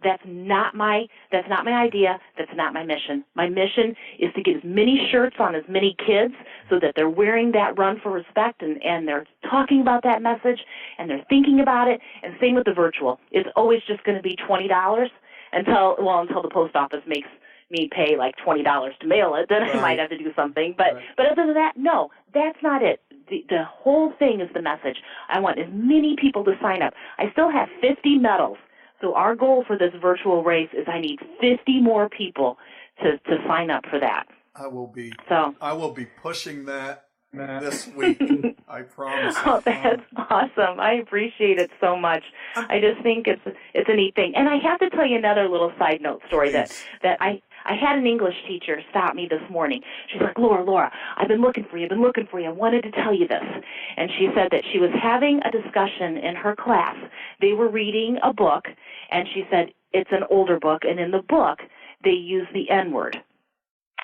That's not my idea. That's not my mission. My mission is to get as many shirts on as many kids so that they're wearing that Run for Respect and they're talking about that message and they're thinking about it. And same with the virtual. It's always just going to be $20 until the post office makes me pay like $20 to mail it. Then I might have to do something. But other than that, no, that's not it. The whole thing is the message. I want as many people to sign up. I still have 50 medals. So our goal for this virtual race is I need 50 more people to sign up for that. I will be pushing that this week. I promise. Oh, that's awesome. I appreciate it so much. I just think it's a neat thing. And I have to tell you another little side note story that I had an English teacher stop me this morning. She's like, Laura, I've been looking for you. I wanted to tell you this. And she said that she was having a discussion in her class. They were reading a book, and she said it's an older book, and in the book they use the N-word.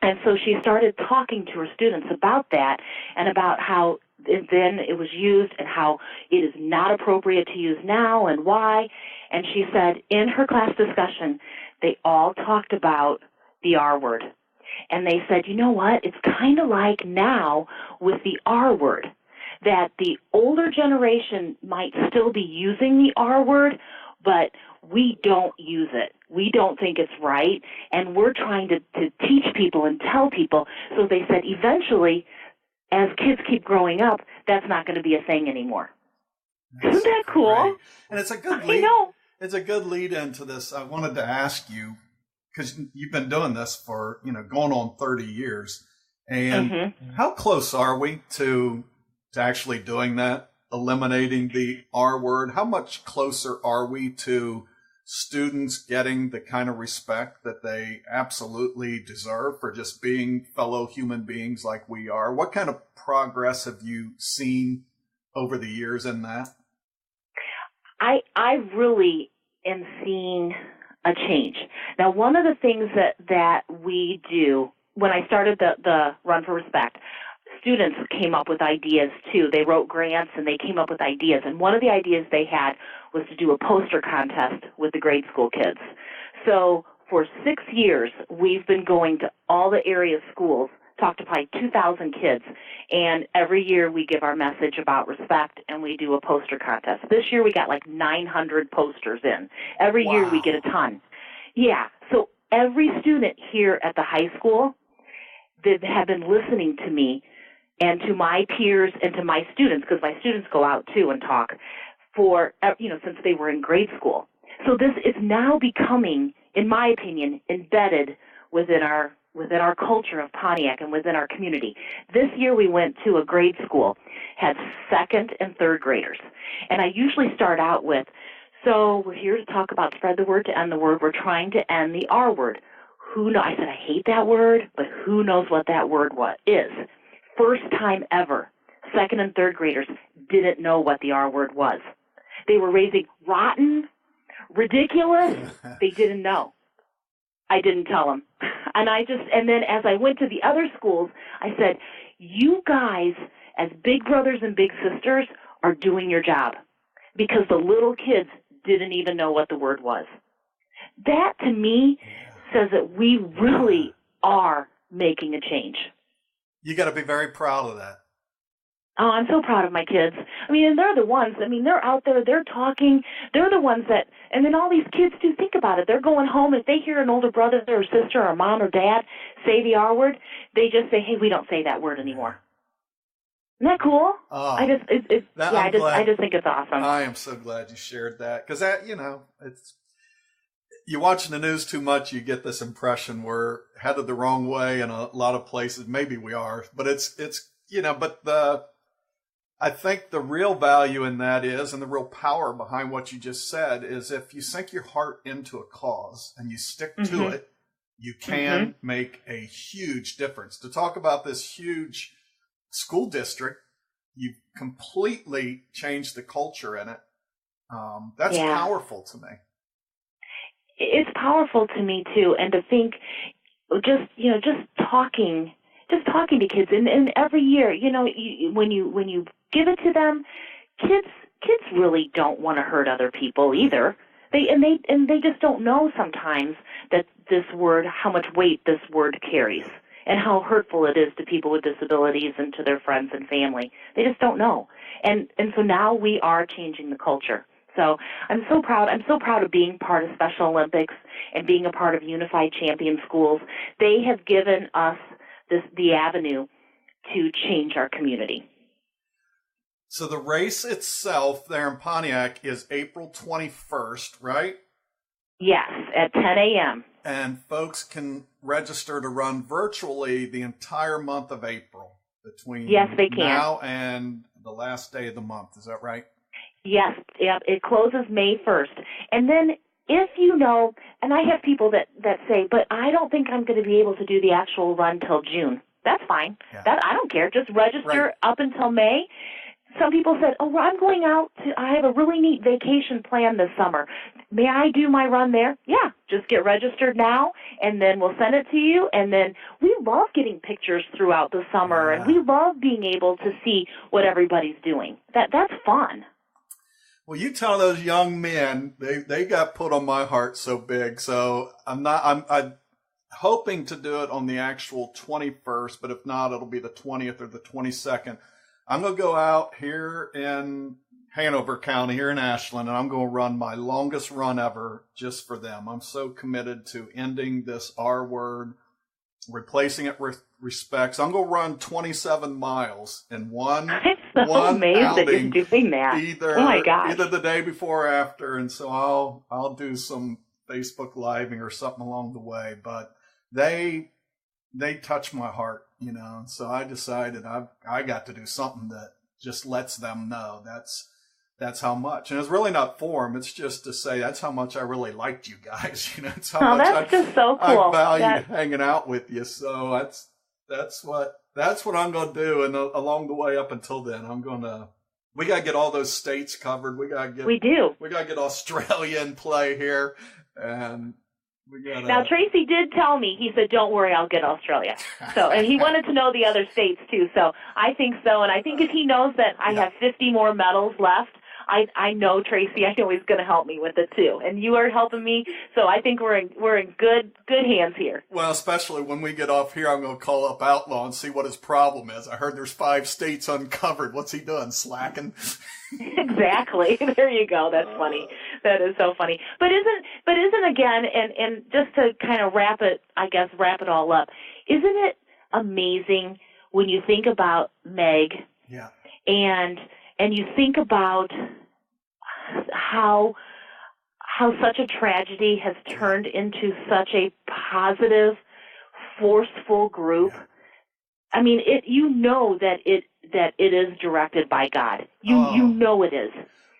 And so she started talking to her students about that and about how then it was used and how it is not appropriate to use now and why. And she said in her class discussion, they all talked about the R word. And they said, you know what, it's kind of like now with the R word, that the older generation might still be using the R word, but we don't use it. We don't think it's right, and we're trying to teach people and tell people. So they said eventually, as kids keep growing up, that's not going to be a thing anymore. Isn't that cool? Great. And it's a good lead. I know. It's a good lead into this. I wanted to ask you, because you've been doing this for, going on 30 years. And how close are we to actually doing that, eliminating the R word? How much closer are we to students getting the kind of respect that they absolutely deserve for just being fellow human beings like we are? What kind of progress have you seen over the years in that? I really am seeing a change. Now, one of the things that we do, when I started the Run for Respect, students came up with ideas too. They wrote grants and they came up with ideas. And one of the ideas they had was to do a poster contest with the grade school kids. So for 6 years, we've been going to all the area schools, talk to probably 2,000 kids, and every year we give our message about respect and we do a poster contest. This year we got like 900 posters in. Every year we get a ton. Yeah, so every student here at the high school that have been listening to me and to my peers and to my students, because my students go out too and talk, for, since they were in grade school. So this is now becoming, in my opinion, embedded within our culture of Pontiac and within our community. This year we went to a grade school, had second and third graders. And I usually start out with, so we're here to talk about spread the word to end the word. We're trying to end the R word. I said, I hate that word, but who knows what that word is? First time ever, second and third graders didn't know what the R word was. They were raising rotten, ridiculous. They didn't know. I didn't tell them. And then as I went to the other schools, I said, you guys, as big brothers and big sisters, are doing your job, because the little kids didn't even know what the word was. That, to me, says that we really are making a change. You got to be very proud of that. Oh, I'm so proud of my kids. And they're the ones, they're out there, they're talking. They're the ones that, and then all these kids do think about it. They're going home. If they hear an older brother or sister or mom or dad say the R word, they just say, hey, we don't say that word anymore. Isn't that cool? Oh, I just think it's awesome. I am so glad you shared that, because that, it's, you're watching the news too much, you get this impression we're headed the wrong way in a lot of places. Maybe we are, but I think the real value in that is, and the real power behind what you just said, is if you sink your heart into a cause and you stick to it, you can make a huge difference. To talk about this huge school district, you've completely changed the culture in it. That's powerful to me. It's powerful to me too, and to think, just talking to kids, and every year, when you give it to them, kids really don't want to hurt other people either. They just don't know sometimes that this word, how much weight this word carries, and how hurtful it is to people with disabilities and to their friends and family. They just don't know, and so now we are changing the culture. So I'm so proud. I'm so proud of being part of Special Olympics and being a part of Unified Champion Schools. They have given us the avenue to change our community. So the race itself there in Pontiac is April 21st, right? Yes, at 10 a.m. And folks can register to run virtually the entire month of April between Yes, they can. now and the last day of the month. Is that right? Yes, yep. It closes May 1st. And then if you know, and I have people that say, but I don't think I'm going to be able to do the actual run till June. That's fine. Yeah. I don't care. Just register Right. up until May. Some people said, oh, I'm going out I have a really neat vacation plan this summer. May I do my run there? Yeah, just get registered now, and then we'll send it to you. And then we love getting pictures throughout the summer, Yeah. and we love being able to see what everybody's doing. That's fun. Well, you tell those young men, they got put on my heart so big. So I'm hoping to do it on the actual 21st, but if not, it'll be the 20th or the 22nd. I'm going to go out here in Hanover County, here in Ashland, and I'm going to run my longest run ever just for them. I'm so committed to ending this R word, replacing it with respect. So I'm going to run 27 miles in one I'm so one amazed that outing, you're doing that. Either, oh my gosh. either the day before or after. And so I'll do some Facebook living or something along the way. But they touch my heart, you know. And so I decided I got to do something that just lets them know that's how much. And it's really not for them. It's just to say that's how much I really liked you guys. You know, it's how much just so cool. I valued hanging out with you. So that's what I'm going to do. And along the way up until then, we got to get all those states covered. We got to get Australia in play here. And now, Tracy did tell me, he said, don't worry, I'll get Australia. So, and he wanted to know the other states too. So I think so. And I think if he knows that I have 50 more medals left, I know Tracy, I know he's going to help me with it too. And you are helping me. So I think we're in good hands here. Well, especially when we get off here, I'm going to call up Outlaw and see what his problem is. I heard there's 5 states uncovered. What's he doing? Slacking? Exactly. There you go. That's funny. That is so funny. But isn't again, and just to kind of wrap it all up, isn't it amazing when you think about Meg? Yeah. And you think about how such a tragedy has turned into such a positive, forceful group. Yeah. I mean, you know that it is directed by God. You know it is.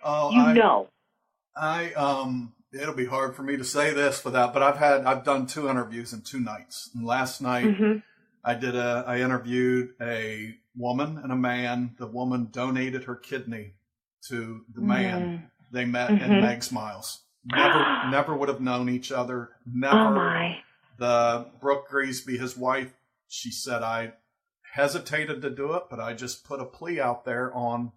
Oh, you know. It'll be hard for me to say this without, but I've done 2 interviews in 2 nights. And last night I interviewed a woman and a man. The woman donated her kidney to the man. They met in Meg's Miles. Never would have known each other. Never. Oh my. The Brooke Griesby, his wife, she said, I hesitated to do it, but I just put a plea out there on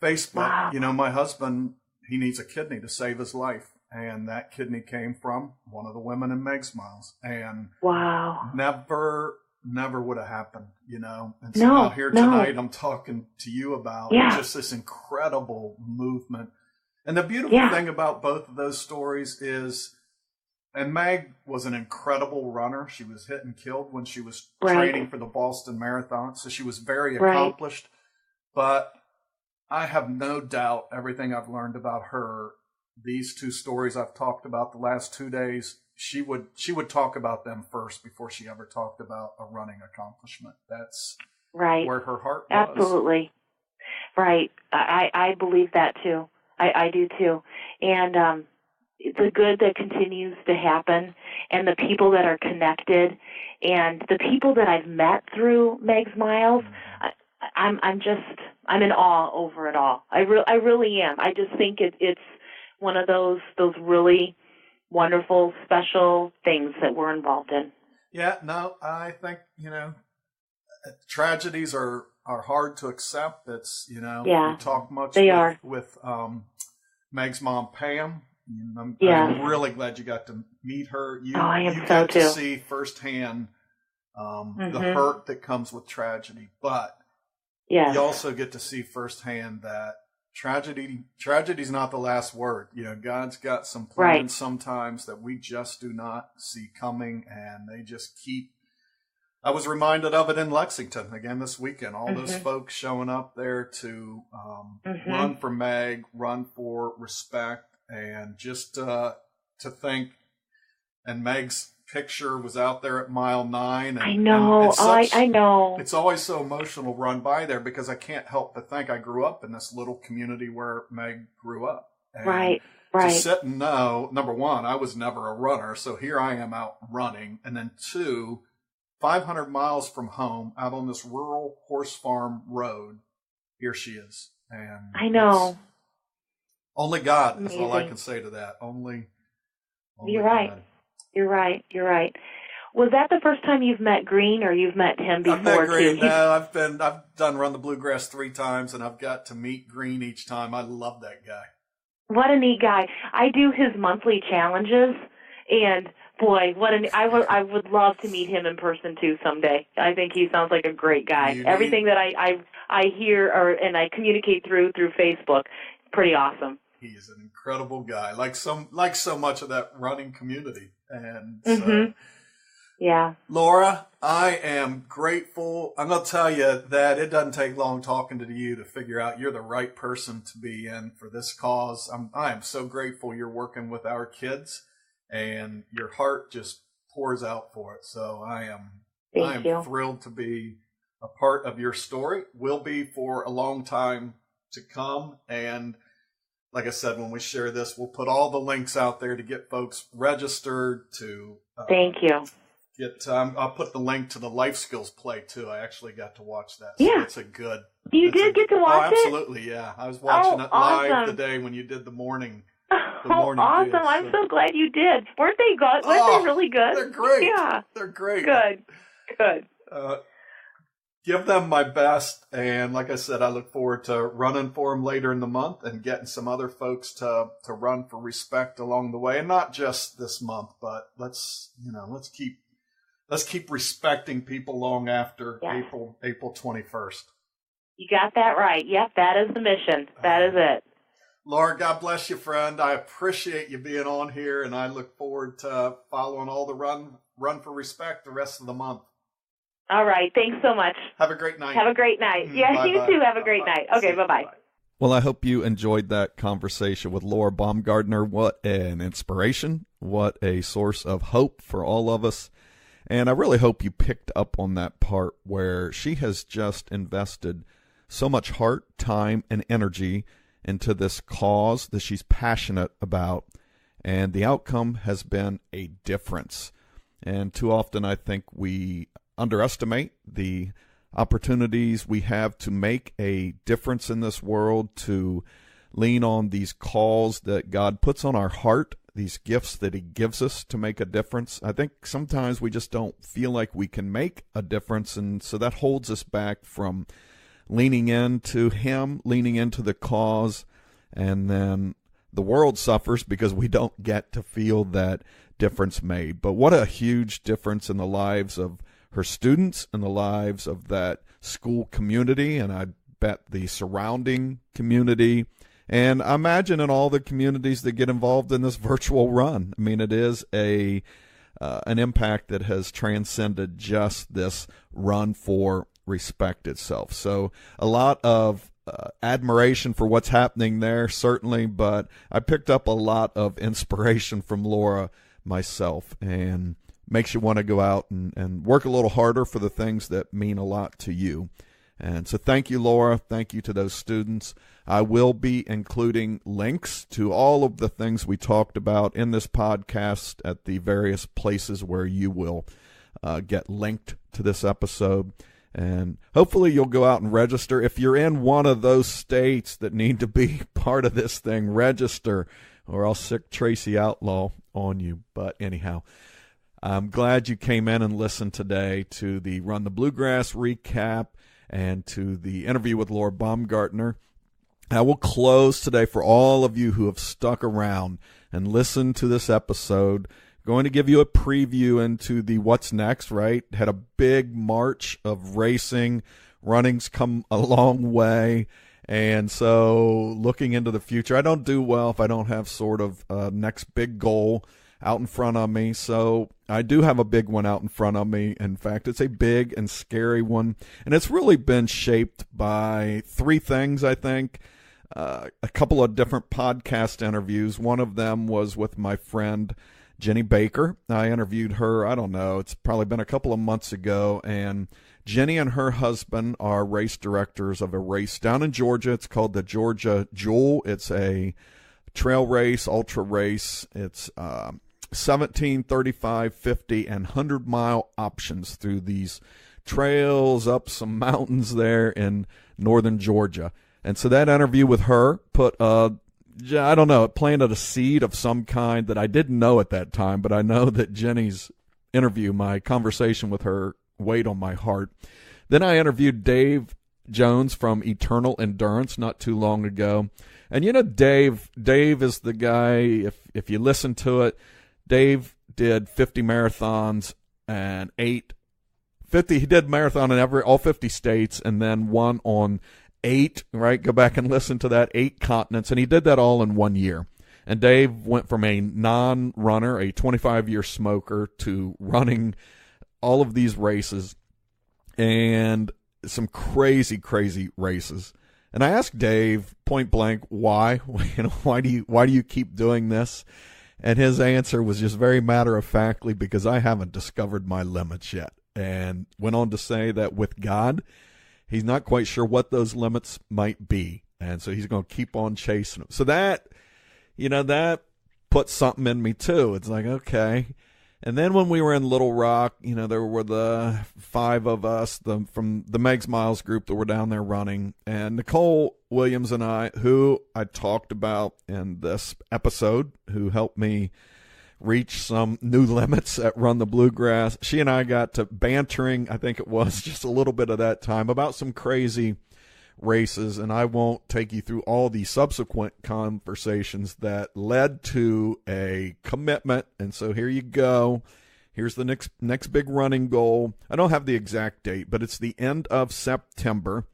Facebook. Wow. You know, my husband, he needs a kidney to save his life. And that kidney came from one of the women in Meg's Miles. And wow. Never would have happened, you know. And so out here tonight, I'm talking to you about just this incredible movement. And the beautiful thing about both of those stories is, and Meg was an incredible runner. She was hit and killed when she was training for the Boston Marathon. So she was very accomplished. But I have no doubt everything I've learned about her, these 2 stories I've talked about the last 2 days, she would talk about them first before she ever talked about a running accomplishment. That's where her heart was. Absolutely. Right. I believe that too. I do too. And the good that continues to happen and the people that are connected and the people that I've met through Meg's Miles, I'm in awe over it all. I really am. I just think it's one of those really wonderful, special things that we're involved in. Yeah, no, I think, you know, tragedies are hard to accept. It's, you know, we talk much with Meg's mom, Pam. I'm really glad you got to meet her. You got to see firsthand the hurt that comes with tragedy, but you also get to see firsthand that tragedy's not the last word. You know, God's got some plans sometimes that we just do not see coming, and they just keep. I was reminded of it in Lexington again this weekend. All those folks showing up there to run for Meg, run for respect, and just to think and Meg's picture was out there at mile 9. And, I know. I know. It's always so emotional to run by there because I can't help but think I grew up in this little community where Meg grew up. And right. to sit and know, number one, I was never a runner, so here I am out running. And then 2, 500 miles from home, out on this rural horse farm road, here she is. And I know. Only God is Amazing. all I can say to that. Only You're right. God. You're right. Was that the first time you've met Green, or you've met him before? I've met Green. too? No, I've done Run the Bluegrass 3 times, and I've got to meet Green each time. I love that guy. What a neat guy. I do his monthly challenges, and boy, I would love to meet him in person too someday. I think he sounds like a great guy. Everything that I hear and I communicate through Facebook, pretty awesome. He's an incredible guy, like so much of that running community. And Mm-hmm. Yeah. Laura, I am grateful. I'm going to tell you that it doesn't take long talking to you to figure out you're the right person to be in for this cause. I am so grateful you're working with our kids, and your heart just pours out for it. So I am thrilled to be a part of your story. Will be for a long time to come. And like I said, when we share this, we'll put all the links out there to get folks registered to. Thank you. I'll put the link to the life skills play too. I actually got to watch that. So yeah, it's a good. You did get to watch it? Oh, absolutely, yeah. I was watching it live the day when you did the morning. Awesome! Deal, I'm so glad you did. Weren't they good? Weren't they really good? They're great. Yeah, they're great. Good. Give them my best, and like I said, I look forward to running for them later in the month and getting some other folks to run for respect along the way, and not just this month, but let's keep respecting people long after April 21st. You got that right. Yep, that is the mission. That is it. Laura, God bless you, friend. I appreciate you being on here, and I look forward to following all the Run for Respect the rest of the month. All right. Thanks so much. Have a great night. Have a great night. Yeah, bye-bye. You too. Have a great night. Okay, bye-bye. Well, I hope you enjoyed that conversation with Laura Baumgardner. What an inspiration. What a source of hope for all of us. And I really hope you picked up on that part where she has just invested so much heart, time, and energy into this cause that she's passionate about. And the outcome has been a difference. And too often I think we underestimate the opportunities we have to make a difference in this world, to lean on these calls that God puts on our heart, these gifts that he gives us to make a difference. I think sometimes we just don't feel like we can make a difference, and so that holds us back from leaning into him, leaning into the cause, and then the world suffers because we don't get to feel that difference made. But what a huge difference in the lives of her students and the lives of that school community, and I bet the surrounding community, and I imagine in all the communities that get involved in this virtual run. I mean, it is an impact that has transcended just this run for respect itself. So a lot of admiration for what's happening there, certainly, but I picked up a lot of inspiration from Laura myself, and makes you want to go out and work a little harder for the things that mean a lot to you. And so thank you, Laura. Thank you to those students. I will be including links to all of the things we talked about in this podcast at the various places where you will get linked to this episode. And hopefully you'll go out and register. If you're in one of those states that need to be part of this thing, register, or I'll sick Tracy Outlaw on you. But anyhow, I'm glad you came in and listened today to the Run the Bluegrass recap and to the interview with Laura Baumgardner. I will close today for all of you who have stuck around and listened to this episode. Going to give you a preview into the what's next, right? Had a big March of racing. Running's come a long way. And so looking into the future, I don't do well if I don't have sort of a next big goal out in front of me. So I do have a big one out in front of me. In fact, it's a big and scary one. And it's really been shaped by 3 things, I think. A couple of different podcast interviews. One of them was with my friend Jenny Baker. I interviewed her, I don't know, it's probably been a couple of months ago, and Jenny and her husband are race directors of a race down in Georgia. It's called the Georgia Jewel. It's a trail race, ultra race. It's 17, 35, 50, and 100-mile options through these trails up some mountains there in northern Georgia. And so that interview with her put, I don't know, it planted a seed of some kind that I didn't know at that time, but I know that Jenny's interview, my conversation with her, weighed on my heart. Then I interviewed Dave Jones from Eternal Endurance not too long ago. And you know, Dave is the guy, if you listen to it, Dave did 50 marathons and he did marathon in all 50 states and then one on 8, right? Go back and listen to that, 8 continents. And he did that all in 1 year. And Dave went from a non-runner, a 25-year smoker, to running all of these races and some crazy, crazy races. And I asked Dave point blank, why? Why do you keep doing this? And his answer was just very matter-of-factly, because I haven't discovered my limits yet. And went on to say that with God, he's not quite sure what those limits might be. And so he's going to keep on chasing them. So that put something in me too. It's like, okay. And then when we were in Little Rock, there were the 5 of us from the Megs Miles group that were down there running. And Nicole Williams and I, who I talked about in this episode, who helped me reach some new limits at Run the Bluegrass, she and I got to bantering, I think it was just a little bit of that time, about some crazy races. And I won't take you through all the subsequent conversations that led to a commitment. And so here you go. Here's the next big running goal. I don't have the exact date, but it's the end of September.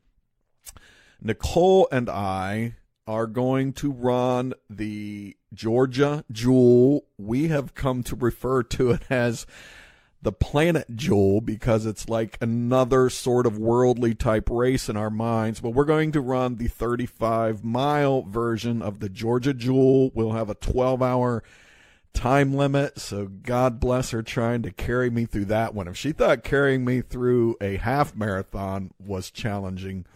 Nicole and I are going to run the Georgia Jewel. We have come to refer to it as the Planet Jewel because it's like another sort of worldly type race in our minds. But we're going to run the 35-mile version of the Georgia Jewel. We'll have a 12-hour time limit, so God bless her trying to carry me through that one. If she thought carrying me through a half marathon was challenging,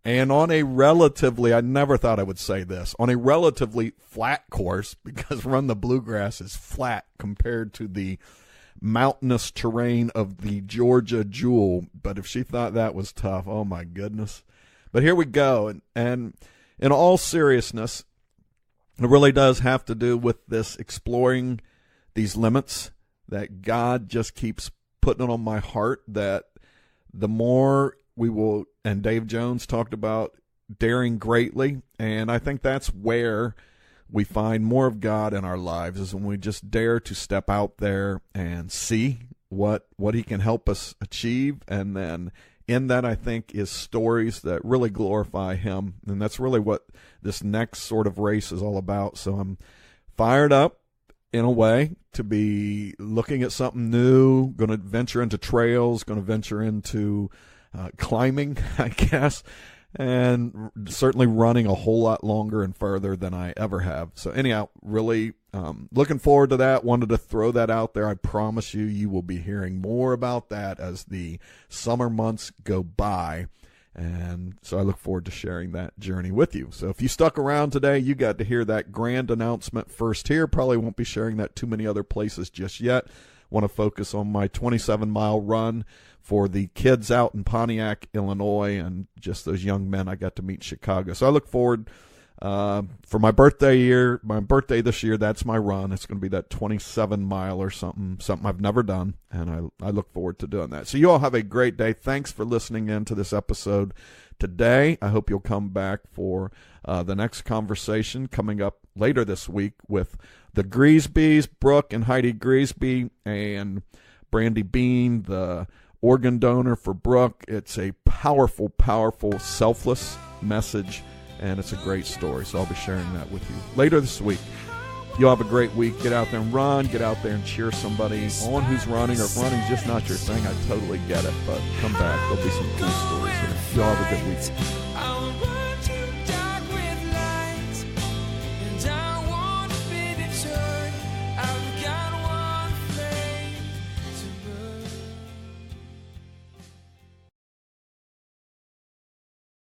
and on a relatively, I never thought I would say this, on a relatively flat course, because Run the Bluegrass is flat compared to the mountainous terrain of the Georgia Jewel. But if she thought that was tough, oh my goodness. But here we go. And in all seriousness, it really does have to do with this exploring these limits that God just keeps putting it on my heart, that the more we will, and Dave Jones talked about daring greatly, and I think that's where we find more of God in our lives, is when we just dare to step out there and see what he can help us achieve. And then in that, I think, is stories that really glorify him. And that's really what this next sort of race is all about. So I'm fired up in a way to be looking at something new, going to venture into trails, going to venture into climbing, I guess, and certainly running a whole lot longer and further than I ever have. So anyhow, really looking forward to that. Wanted to throw that out there. I promise you will be hearing more about that as the summer months go by. And so I look forward to sharing that journey with you. So if you stuck around today, you got to hear that grand announcement first here. Probably won't be sharing that too many other places just yet. Want to focus on my 27-mile run for the kids out in Pontiac, Illinois, and just those young men I got to meet in Chicago. So I look forward for my birthday this year, that's my run. It's going to be that 27-mile or something I've never done, and I look forward to doing that. So you all have a great day. Thanks for listening in to this episode today. I hope you'll come back for the next conversation coming up later this week with the Griesbys, Brooke and Heidi Griesby, and Brandy Bean, the organ donor for Brooke. It's a powerful, powerful, selfless message, and it's a great story. So I'll be sharing that with you later this week. You all have a great week. Get out there and run. Get out there and cheer somebody on who's running, or if running's just not your thing, I totally get it. But come back. There'll be some cool stories here. You all have a good week.